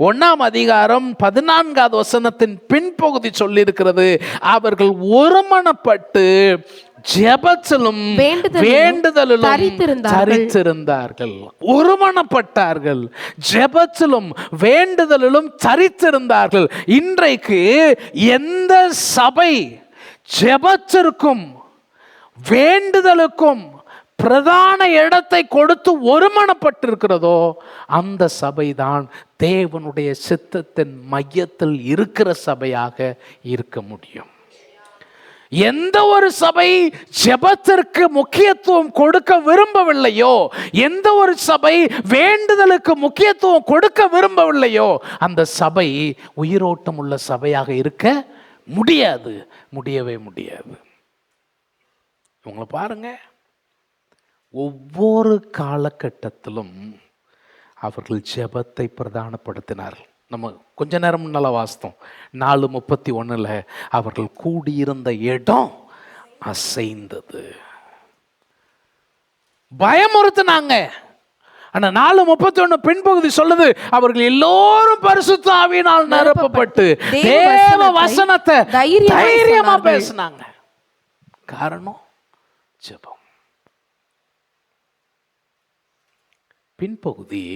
1ஆம் அதிகாரம் 14வது வசனத்தின் பின்பகுதி சொல்லி இருக்கிறது, அவர்கள் ஒருமனப்பட்டு ஜெபத்திலும் வேண்டுதலிலும் தரித்திருந்தார்கள். ஒருமனப்பட்டார்கள், ஜெபத்திலும் வேண்டுதலிலும் தரித்திருந்தார்கள். இன்றைக்கு எந்த சபை ஜெபத்திற்கும் வேண்டுதலுக்கும் பிரதான இடத்தை கொடுத்து ஒருமனப்பட்டிருக்கிறதோ அந்த சபைதான் தேவனுடைய சித்தத்தின் மையத்தில் இருக்கிற சபையாக இருக்க முடியும். எந்த ஒரு சபை ஜெபத்திற்கு முக்கியத்துவம் கொடுக்க விரும்பவில்லையோ, எந்த ஒரு சபை வேண்டுதலுக்கு முக்கியத்துவம் கொடுக்க விரும்பவில்லையோ, அந்த சபை உயிரோட்டம் உள்ள சபையாக இருக்க முடியாது. முடியவே முடியாது. உங்களை பாருங்க, ஒவ்வொரு காலகட்டத்திலும் அவர்கள் ஜெபத்தை பிரதானப்படுத்தினார்கள். நம்ம கொஞ்ச நேரம் முன்னால வாசித்தோம், 4:31 அவர்கள் கூடியிருந்த இடம் அசைந்தது. பயமுறுத்தினாங்க. ஆனா 4:31 பின்பகுதி சொல்லுது, அவர்கள் எல்லோரும் பரிசுத்த ஆவியினால் நிரப்பப்பட்டு தேவ வசனத்தை தைரியமா பேசினாங்க. காரணம் ஜெபம். பின்பகுதி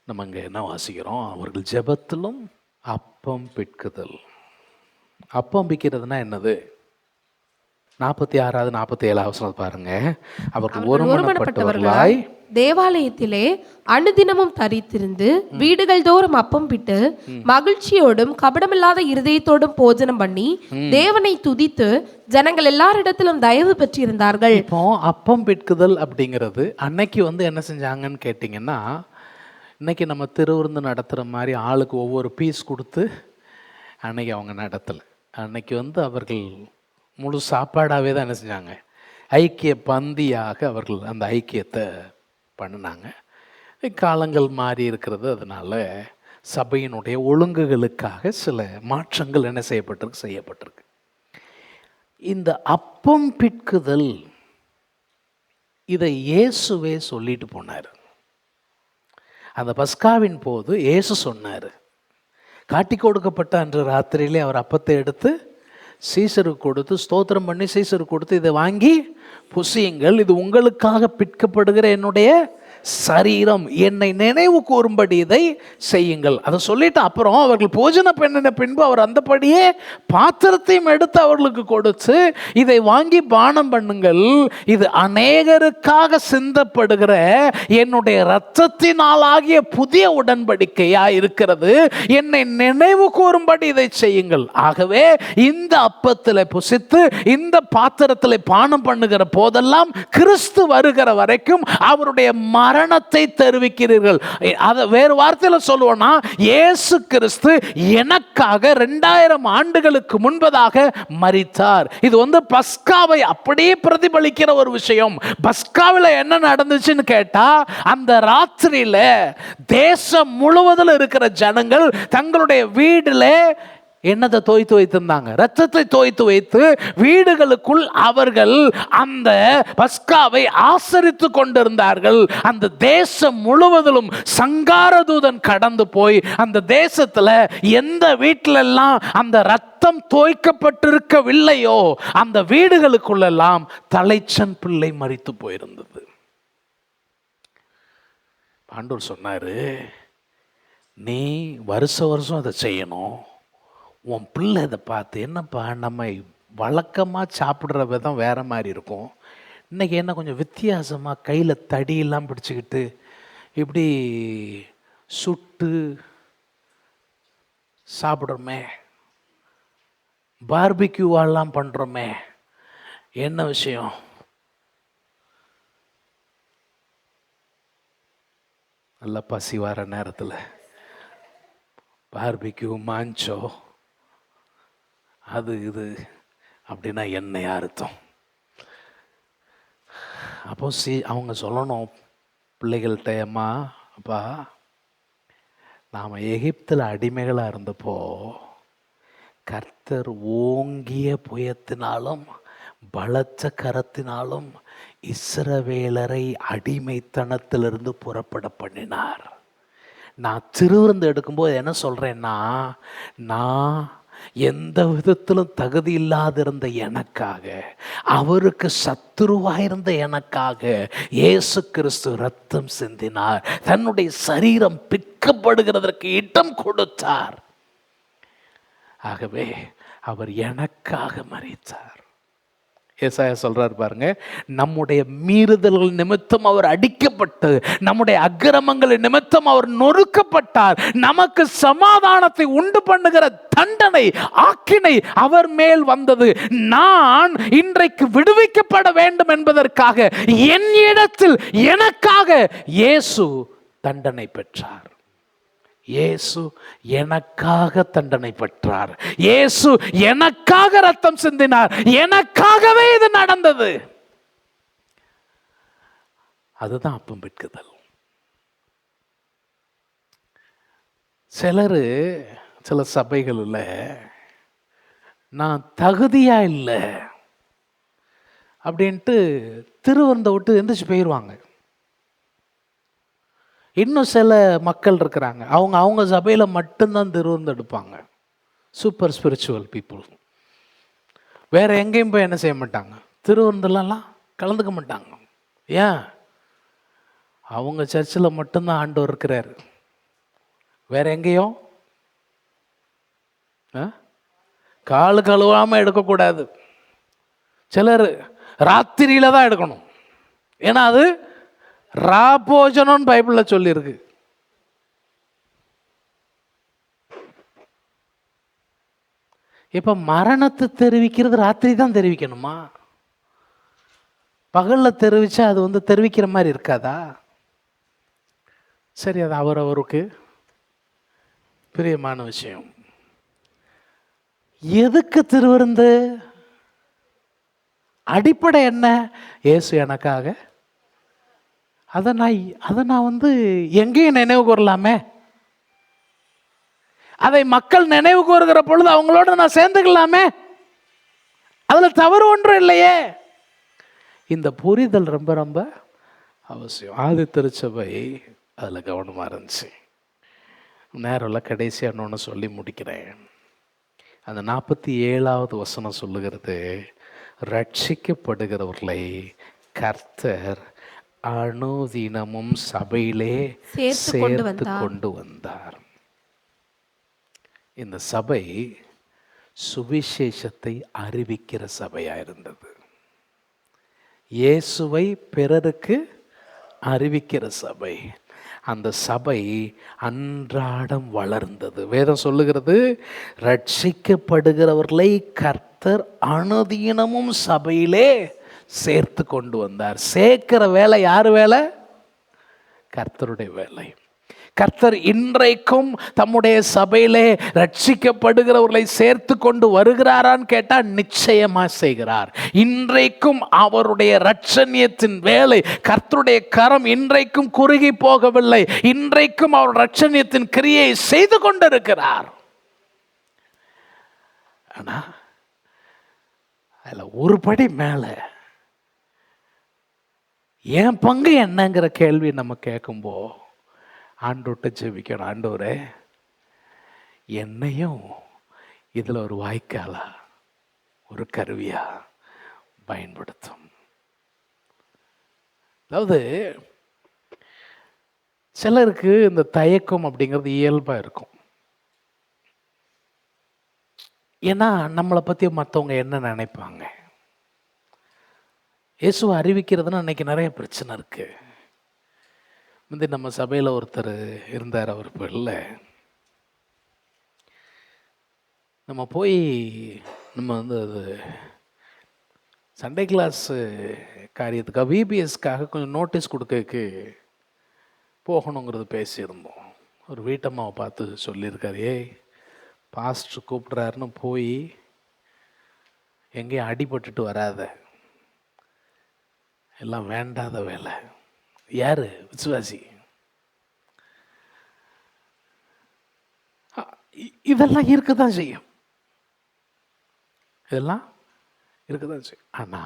நம்ம இங்கே என்ன வாசிக்கிறோம்? அவர்கள் ஜெபத்திலும் அப்பம் பிட்குதல். அப்பம் பிக்கிறதுனா என்னது? 46வது 47வது வசனம் பாருங்க. அவர்கள் ஒருமனப்பட்டவர்களாய் தேவாலயத்திலே அனுதினமும் தரித்திருந்து வீடுகள் தோறும் அப்பம் பிட்டு மகிழ்ச்சியோடும் கபடமில்லாத இருதயத்தோடும் போஜனம் பண்ணி தேவனை துதித்து ஜனங்கள் எல்லாரிடத்திலும் தயவு பெற்றிருந்தார்கள். இப்போ அப்பம் பிட்குதல் அப்படிங்கிறது அன்னைக்கு என்ன செஞ்சாங்கன்னு கேட்டிங்கன்னா, இன்னைக்கு நம்ம திருவிருந்து நடத்துகிற மாதிரி ஆளுக்கு ஒவ்வொரு பீஸ் கொடுத்து அன்னைக்கு அவங்க நடத்தலை. அன்னைக்கு அவர்கள் முழு சாப்பாடாகவே தான் என்ன செஞ்சாங்க? ஐக்கிய பந்தியாக அவர்கள் அந்த ஐக்கியத்தை பண்ணினாங்க. காலங்கள் மாறி இருக்கிறது, அதனால சபையினுடைய ஒழுங்குகளுக்காக சில மாற்றங்கள் என்ன செய்யப்பட்டிருக்கு. இந்த அப்பம் பிட்குதல் இதை இயேசுவே சொல்லிட்டு போனார். அந்த பஸ்காவின் போது இயேசு சொன்னார், காட்டி கொடுக்கப்பட்ட அன்று ராத்திரியிலே அவர் அப்பத்தை எடுத்து சீசருக்கு கொடுத்து ஸ்தோத்திரம் பண்ணி சீசருக்கு கொடுத்து, இதை வாங்கி புசியுங்கள், இது உங்களுக்காக பிற்கப்படுகிற என்னுடைய சரீரம், என்னை நினைவு கூறும்படி இதை செய்யுங்கள். அதை சொல்லிட்டு அப்புறம் அவர்கள் போஜன பண்ணின பின்பு அவர் அந்தபடியே பாத்திரத்தையும் எடுத்து அவர்களுக்கு கொடுத்து, இதை வாங்கி பானம் பண்ணுங்கள், இது அநேகருக்காக சிந்தப்படுகிற என்னுடைய இரத்தத்தினால் ஆகிய புதிய உடன்படிக்கையா இருக்கிறது, என்னை நினைவு கூறும்படி இதை செய்யுங்கள். ஆகவே இந்த அப்பத்தில் புசித்து இந்த பாத்திரத்தில் பானம் பண்ணுகிற போதெல்லாம் கிறிஸ்து வருகிற வரைக்கும் அவருடைய மரணத்தை தெரிவிக்கிறீர்கள். அதை வேறு வார்த்தையில் சொல்லுவோம்னா, இயேசு கிறிஸ்து எனக்காக 2000 ஆண்டுகளுக்கு முன்பதாக மரித்தார். இது பஸ்காவை அப்படியே பிரதிபலிக்கிற ஒரு விஷயம். பஸ்காவில் என்ன நடந்துச்சுன்னு கேட்டா, அந்த ராத்திரியில தேசம் முழுவதில் இருக்கிற ஜனங்கள் தங்களுடைய வீடுல என்னத்தை தோய்த்து வைத்திருந்தாங்க? ரத்தத்தை தோய்த்து வைத்து வீடுகளுக்குள் அவர்கள் அந்த பஸ்காவை ஆசரித்து கொண்டிருந்தார்கள். அந்த தேசம் முழுவதிலும் சங்காரதூதன் கடந்து போய் அந்த தேசத்துல எந்த வீட்டிலெல்லாம் அந்த ரத்தம் தோய்க்கப்பட்டிருக்கவில்லையோ அந்த வீடுகளுக்குள்ளெல்லாம் தலைச்சன் பிள்ளை மரித்து போயிருந்தது. ஆண்டவர் சொன்னாரு, நீ வருஷம் அதை செய்யணும். உன் பிள்ளை இதை பார்த்து, என்னப்பா நம்ம வழக்கமாக சாப்பிட்ற விதம் வேற மாதிரி இருக்கும், இன்னைக்கு என்ன கொஞ்சம் வித்தியாசமாக கையில் தடியெல்லாம் பிடிச்சிக்கிட்டு இப்படி சுட்டு சாப்பிட்றோமே, பார்பிக்யூவெல்லாம் பண்ணுறோமே, என்ன விஷயம்? நல்லா பசி வர நேரத்தில் பார்பிக்யூ, மாஞ்சோ, அது இது அப்படின்னா என்ன அர்த்தம்? அப்போ அவங்க சொல்லணும் பிள்ளைகள்கிட்ட, அம்மா அப்பா, நாம் எகிப்தில் அடிமைகளாக இருந்தப்போ கர்த்தர் ஓங்கிய புயத்தினாலும் பலத்த கரத்தினாலும் இஸ்ரவேலரை அடிமைத்தனத்திலிருந்து புறப்பட பண்ணினார். நான் திருவிருந்து எடுக்கும்போது என்ன சொல்கிறேன்னா, நான் எந்த விதத்திலும் தகுதி இல்லாதிருந்த எனக்காக, அவருக்கு சத்துருவாயிருந்த எனக்காக இயேசு கிறிஸ்து ரத்தம் சிந்தினார், தன்னுடைய சரீரம் பிற்கப்படுகிறதற்கு இடம் கொடுத்தார். ஆகவே அவர் எனக்காக மரித்தார். ஏசாயா சொல்றார் பாருங்க, நம்முடைய மீறுதல்கள் நிமித்தம் அவர் அடிக்கப்பட்டு, நம்முடைய அக்கிரமங்கள் நிமித்தம் அவர் நொறுக்கப்பட்டார். நமக்கு சமாதானத்தை உண்டு பண்ணுகிற தண்டனை, ஆக்கினை அவர் மேல் வந்தது. நான் இன்றைக்கு விடுவிக்கப்பட வேண்டும் என்பதற்காக என் இடத்தில் எனக்காக இயேசு தண்டனை பெற்றார். இயேசு எனக்காக தண்டனை பெற்றார். இயேசு எனக்காக ரத்தம் சிந்தினார். எனக்காகவே இது நடந்தது. அதுதான் அப்பம் பிற்குதல். சில சபைகளில் நான் தகுதியா இல்லை அப்படின்ட்டு திருவருந்தை விட்டு எந்திரிச்சு போயிடுவாங்க. இன்னும் சில மக்கள் இருக்கிறாங்க, அவங்க சபையில் மட்டும்தான் திருவிருந்து எடுப்பாங்க. Super spiritual people. வேற எங்கேயும் போய் என்ன செய்ய மாட்டாங்க, திருவிருந்துலாம் கலந்துக்க மாட்டாங்க. ஏன்? அவங்க சர்ச்சில் மட்டும்தான் ஆண்டவர் இருக்கிறார், வேற எங்கேயும் காலு கழுவாமல் எடுக்கக்கூடாது. சிலர் ராத்திரியில தான் எடுக்கணும், ஏன்னா அது ராபோஜனம் பைபிளில் சொல்லியிருக்கு. இப்ப மரணத்தை தெரிவிக்கிறது ராத்திரி தான் தெரிவிக்கணுமா? பகல்ல தெரிவிச்சா அது தெரிவிக்கிற மாதிரி இருக்காதா? சரி, அது அவரவருக்கு பிரியமான விஷயம். எதுக்கு திருவிருந்து? அடிப்படை என்ன? இயேசு எனக்காக. அதை நான் எங்கேயும் நினைவு கூறலாமே. அதை மக்கள் நினைவு கூறுகிற பொழுது அவங்களோட நான் சேர்ந்துக்கலாமே. அதுல தவறு ஒன்றும் இல்லையே. இந்த புரிதல் ரொம்ப ரொம்ப அவசியம். ஆதி திருச்சபை அதுல கவனமா இருந்துச்சு. நேரம் கடைசியாக ஒன்று சொல்லி முடிக்கிறேன். அந்த 47வது வசனம் சொல்லுகிறது, ரட்சிக்கப்படுகிறவர்களை கர்த்தர் அனுதினமும் சபையிலே சேர்த்து கொண்டு வந்தார். இந்த சபை சுவிசேஷத்தை அறிவிக்கிற சபையா இருந்தது. இயேசுவை பிறருக்கு அறிவிக்கிற சபை. அந்த சபை அன்றாடம் வளர்ந்தது. வேதம் சொல்லுகிறது, ரட்சிக்கப்படுகிறவர்களை கர்த்தர் அனுதினமும் சபையிலே சேர்த்து கொண்டு வந்தார். சேர்க்கிற வேலை யாரு வேலை? கர்த்தருடைய வேலை. கர்த்தர் இன்றைக்கும் தம்முடைய சபையிலே ரட்சிக்கப்படுகிறவர்களை சேர்த்து கொண்டு வருகிறாரான்னு கேட்டா நிச்சயமா செய்கிறார். இன்றைக்கும் அவருடைய ரட்சணியத்தின் வேலை, கர்த்தருடைய கரம் இன்றைக்கும் குறுகி போகவில்லை. இன்றைக்கும் அவர் ரட்சணியத்தின் கிரியை செய்து கொண்டிருக்கிறார். ஆனா அதுல ஒரு படி மேல என் பங்கு என்னங்கிற கேள்வி நம்ம கேட்கும்போ ஆண்டவர்கிட்ட ஜெபிக்கணும். ஆண்டவரே, என்னையும் இதுல ஒரு வாய்க்காலா, ஒரு கருவியா பயன்படுத்தும். அதாவது சிலருக்கு இந்த தயக்கம் அப்படிங்கிறது இயல்பா இருக்கும். ஏன்னா நம்மளை பத்தி மற்றவங்க என்ன நினைப்பாங்க. இயேசுவை அறிவிக்கிறதுன்னு அன்னைக்கு நிறைய பிரச்சனை இருக்கு. வந்து நம்ம சபையில் ஒருத்தர் இருந்தார், அவர் இப்போ இல்லை. நம்ம போய் நம்ம வந்து அது சண்டே கிளாஸ் காரியத்துக்காக விபிஎஸ்க்காக கொஞ்சம் நோட்டீஸ் கொடுக்கறதுக்கு போகணுங்கிறது பேசியிருந்தோம். ஒரு வீட்டம்மாவை பார்த்து சொல்லியிருக்காரு, ஏய் பாஸ்டர் கூப்பிட்றாருன்னு போய் எங்கேயும் அடிபட்டுட்டு வராத, எல்லாம் வேண்டாத வேலை. யாரு? விசுவாசி. இதெல்லாம் இருக்கதான் செய்யும், இதெல்லாம் இருக்கதான் செய்யும். ஆனா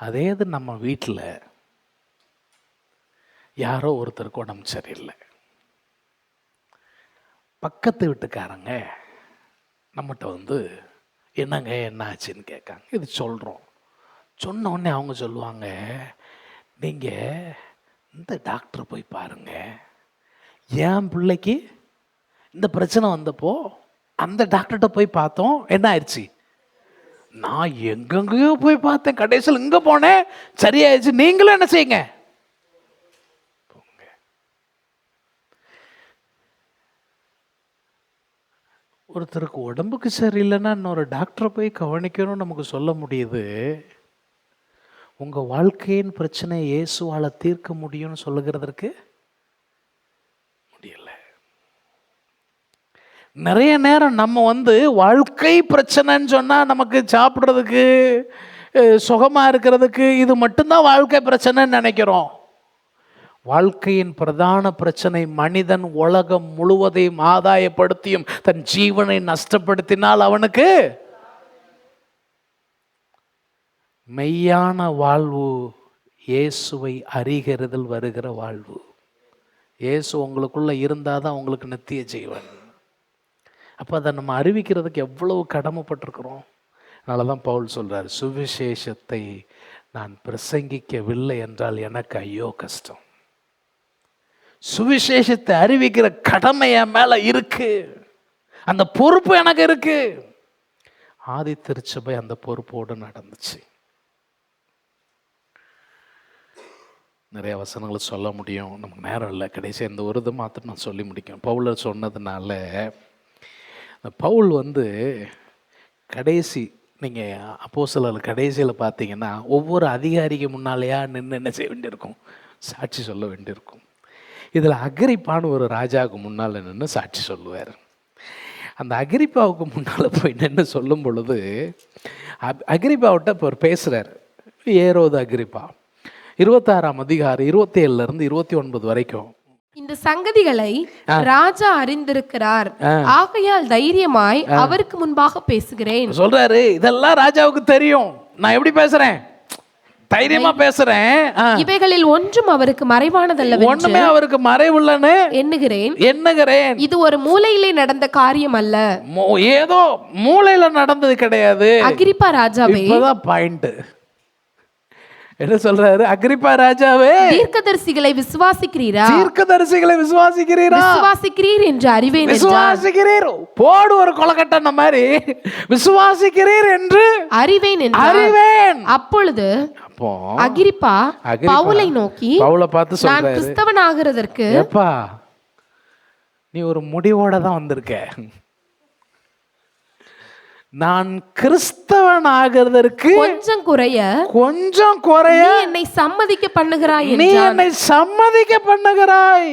அதே இது நம்ம வீட்டில் யாரோ ஒருத்தருக்கு உடம்பு சரியில்லை, பக்கத்து வீட்டுக்காரங்க நம்மகிட்ட வந்து என்னங்க என்ன ஆச்சுன்னு கேட்காங்க. இது சொல்கிறோம். சொன்ன உடனே அவங்க சொல்லுவாங்க, நீங்கள் இந்த டாக்டரை போய் பாருங்க, என் பிள்ளைக்கு இந்த பிரச்சனை வந்தப்போ அந்த டாக்டர்கிட்ட போய் பார்த்தோம், என்ன ஆயிடுச்சு, நான் எங்கெங்கேயோ போய் பார்த்தேன், கடைசியில் இங்கே போனேன், சரியாயிடுச்சு, நீங்களும் என்ன செய்யுங்க. ஒருத்தருக்கு உடம்புக்கு சரியில்லைன்னா இன்னொரு டாக்டரை போய் கவனிக்கணும்னு நமக்கு சொல்ல முடியுது. உங்கள் வாழ்க்கையின் பிரச்சனை இயேசுவால தீர்க்க முடியும்னு சொல்லுகிறதற்கு முடியல. நிறைய நேரம் நம்ம வந்து வாழ்க்கை பிரச்சனைன்னு சொன்னால் நமக்கு சாப்பிட்றதுக்கு சுகமாக இருக்கிறதுக்கு இது மட்டும்தான் வாழ்க்கை பிரச்சனைன்னு நினைக்கிறோம். வாழ்க்கையின் பிரதான பிரச்சனை மனிதன் உலகம் முழுவதையும் ஆதாயப்படுத்தியும் தன் ஜீவனை நஷ்டப்படுத்தினால் அவனுக்கு மெய்யான வாழ்வு இயேசுவை அறிகிறதில் வருகிற வாழ்வு. இயேசு உங்களுக்குள்ள இருந்தால் தான் உங்களுக்கு நித்திய ஜீவன். அப்போ அதை நம்ம அறிவிக்கிறதுக்கு எவ்வளவு கடமைப்பட்டிருக்கிறோம். அதனால தான் பவுல் சொல்றார், சுவிசேஷத்தை நான் பிரசங்கிக்கவில்லை என்றால் எனக்கு ஐயோ கஷ்டம். சுவிசேஷத்தை அறிவிக்கிற கடமை என் மேல இருக்கு, அந்த பொறுப்பு எனக்கு இருக்கு. ஆதி திருச்சபை அந்த பொறுப்போடு நடந்துச்சு. நிறைய வசனங்களை சொல்ல முடியும், நமக்கு நேரம் இல்லை. கடைசி இந்த ஒரு இது மாத்திரம் நான் சொல்லி முடிக்கும். பவுல சொன்னதுனால, பவுல் வந்து கடைசி நீங்கள் அப்போஸ்தலர் கடைசியில் பார்த்தீங்கன்னா ஒவ்வொரு அதிகாரிக்கு முன்னாலேயா நின்று என்ன செய்ய வேண்டியிருக்கும், சாட்சி சொல்ல வேண்டியிருக்கும். இதில் அகிரிப்பான்னு ஒரு ராஜாவுக்கு முன்னால் நின்று சாட்சி சொல்லுவார். அந்த அகிரிப்பாவுக்கு முன்னால் போய் நின்று சொல்லும் பொழுது அகிரிப்பாவிட்ட இப்போ பேசுகிறார். ஏரோது அகிரிப்பா 26ஆம் அதிகாரம் 27 29 வரைக்கும் இந்த சங்கதிகளை ராஜா அறிந்திருக்கிறார், ஆகையால் தைரியமாய் அவருக்கு முன்பாக பேசுகிறேன் சொல்றாரு. இதெல்லாம் ராஜாவுக்கு தெரியும், நான் எப்படி பேசுறேன், தைரியமா பேசுறேன். இவைகளில் ஒன்றும் அவருக்கு மறைவானதல்ல, ஒண்ணுமே அவருக்கு மறைவுள்ளன்னு எண்ணுகிறேன். இது ஒரு மூலையிலே நடந்த காரியம் அல்ல, ஏதோ மூலையில நடந்தது கிடையாது. அகிரிப்பா ராஜாவே, இப்பதான் பாயிண்ட். என்ன சொல்றாரு? அகிரிப்பா ராஜாவே, தீர்க்கதரிசிகளை விசுவாசிக்கிறீரா? தீர்க்கதரிசிகளை விசுவாசிக்கிறீரா? விசுவாசிக்கிறீர் என்று அறிவேன். விசுவாசிக்கிறீர் போடு ஒரு கொலக்கட்டன மாதிரி விசுவாசிக்கிறீர் என்று அறிவேன். அப்பொழுது அகிரிப்பா பவுலை நோக்கி, பவுலை பார்த்து சொல்றாரு, நான் கிறிஸ்தவன் ஆகிறதற்கு எப்பா நீ ஒரு முடிவோட தான் வந்திருக்க, நான் கிறிஸ்தவன் ஆகிறதற்கு கொஞ்சம் குறைய நீ என்னை சம்மதிக்க பண்ணுகிறாய் நீ என்னை சம்மதிக்க பண்ணுகிறாய்.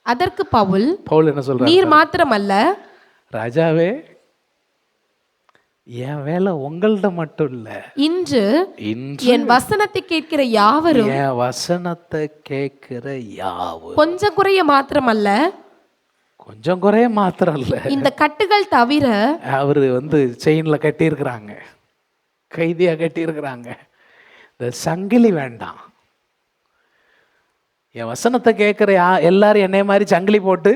அதற்கு பவுல் என்ன சொல்றார்? நீர் மாத்திரமல்ல ராஜாவே, என் வேலை உங்கள்ட்ட மட்டும் இல்ல. இன்று என் வசனத்தை கேட்கிற யாவரும், என் வசனத்தை கேட்கிற யாவரும் கொஞ்சம் குறைய மாத்திரமல்ல, கொஞ்சம் குறைய மாத்திரம் இல்ல, இந்த கட்டுகள் தவிர, அவரு செயின்ல கட்டி இருக்கிறாங்க, கைதியா கட்டி இருக்கிறாங்க, இந்த சங்கிலி வேண்டாம். என் வசனத்தை கேட்கிற எல்லாரும் என்னைய மாதிரி சங்கிலி போட்டு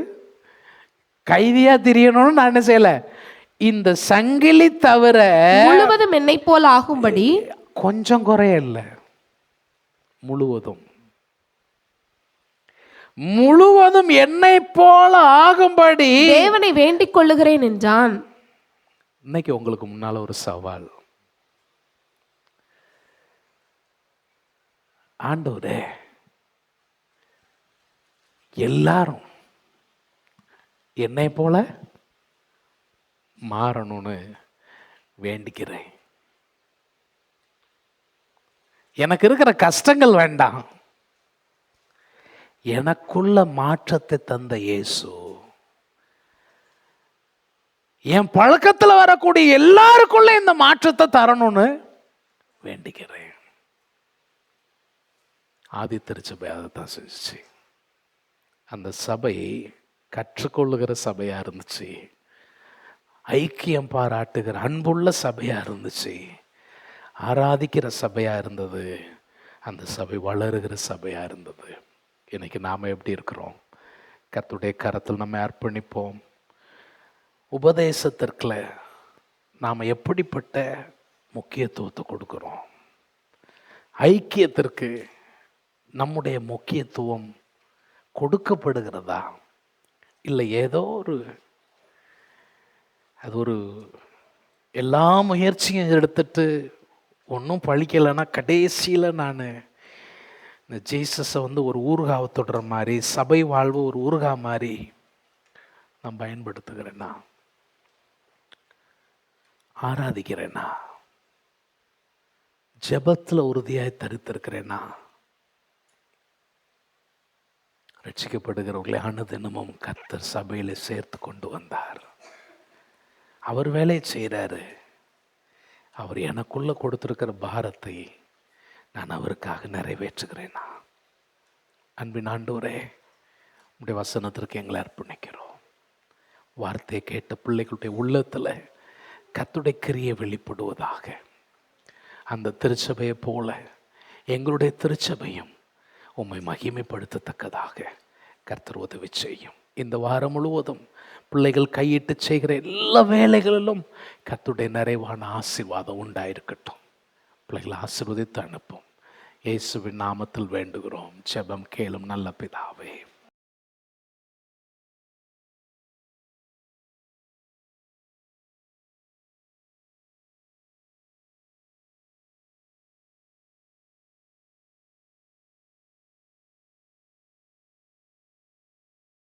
கைதியா திரியணும்னு நான் என்ன செய்யல. இந்த சங்கிலி தவிர முழுவதும் என்னை போல ஆகும்படி, கொஞ்சம் குறைய இல்லை, முழுவதும் என்னை போல ஆகும்படி தேவனை வேண்டிக் கொள்ளுகிறேன் என்றான். இன்னைக்கு உங்களுக்கு முன்னால ஒரு சவால். ஆண்டவரே, எல்லாரும் என்னை போல மாறணும்னு வேண்டிக்கிறேன். எனக்கு இருக்கிற கஷ்டங்கள் வேண்டாம், எனக்குள்ள மாற்றத்தை தந்த இயேசு என் பழக்கத்தில் வரக்கூடிய எல்லாருக்குள்ள இந்த மாற்றத்தை தரணும்னு வேண்டிக்கிறேன். ஆதி திருச்சபை அதைத்தான் செஞ்சுச்சு. அந்த சபை கற்றுக்கொள்ளுகிற சபையா இருந்துச்சு, ஐக்கியம் பாராட்டுகிற அன்புள்ள சபையா இருந்துச்சு, ஆராதிக்கிற சபையா இருந்தது, அந்த சபை வளருகிற சபையா இருந்தது. இன்னைக்கு நாம் எப்படி இருக்கிறோம்? கர்த்தருடைய கரத்தில் நம்ம அர்ப்பணிப்போம். உபதேசத்திற்குள்ள நாம் எப்படிப்பட்ட முக்கியத்துவத்தை கொடுக்கிறோம்? ஐக்கியத்திற்கு நம்முடைய முக்கியத்துவம் கொடுக்கப்படுகிறதா? இல்லை ஏதோ அது ஒரு எல்லா முயற்சியும் எடுத்துட்டு ஒன்றும் பழிக்கலைன்னா கடைசியில் நான் இந்த ஜீசஸை ஒரு ஊறுகாவை தொடுற மாதிரி, சபை வாழ்வு ஒரு ஊறுகா மாதிரி நான் பயன்படுத்துகிறேன்னா, ஆராதிக்கிறேன்னா, ஜெபத்தில் உறுதியாய் தரித்திருக்கிறேன்னா, ரட்சிக்கப்படுகிறவர்களை அனுதினமும் கர்த்தர் சபையில சேர்த்து கொண்டு வந்தார். அவர் வேலையை செய்கிறாரு. அவர் எனக்குள்ள கொடுத்திருக்கிற பாரத்தை நான் அவருக்காக நிறைவேற்றுகிறேனா? அன்பின் ஆண்டவரே, உடைய வசனத்திற்கு எங்களை அர்ப்பணிக்கிறோம். வார்த்தையை கேட்ட பிள்ளைகளுடைய உள்ளத்தில் கர்த்தருடைய கிரியை வெளிப்படுவதாக. அந்த திருச்சபையை போல எங்களுடைய திருச்சபையும் உம்மை மகிமைப்படுத்தத்தக்கதாக கர்த்தர் உதவி செய்யும். இந்த வாரம் முழுவதும் பிள்ளைகள் கையிட்டு செய்கிற எல்லா வேலைகளிலும் கர்த்தருடைய நிறைவான ஆசீர்வாதம் உண்டாயிருக்கட்டும். பிள்ளைகளை ஆசீர்வதித்து அனுப்பும். இயேசுவின் நாமத்தில் வேண்டுகிறோம். ஜெபம் கேளும் நல்ல பிதாவே.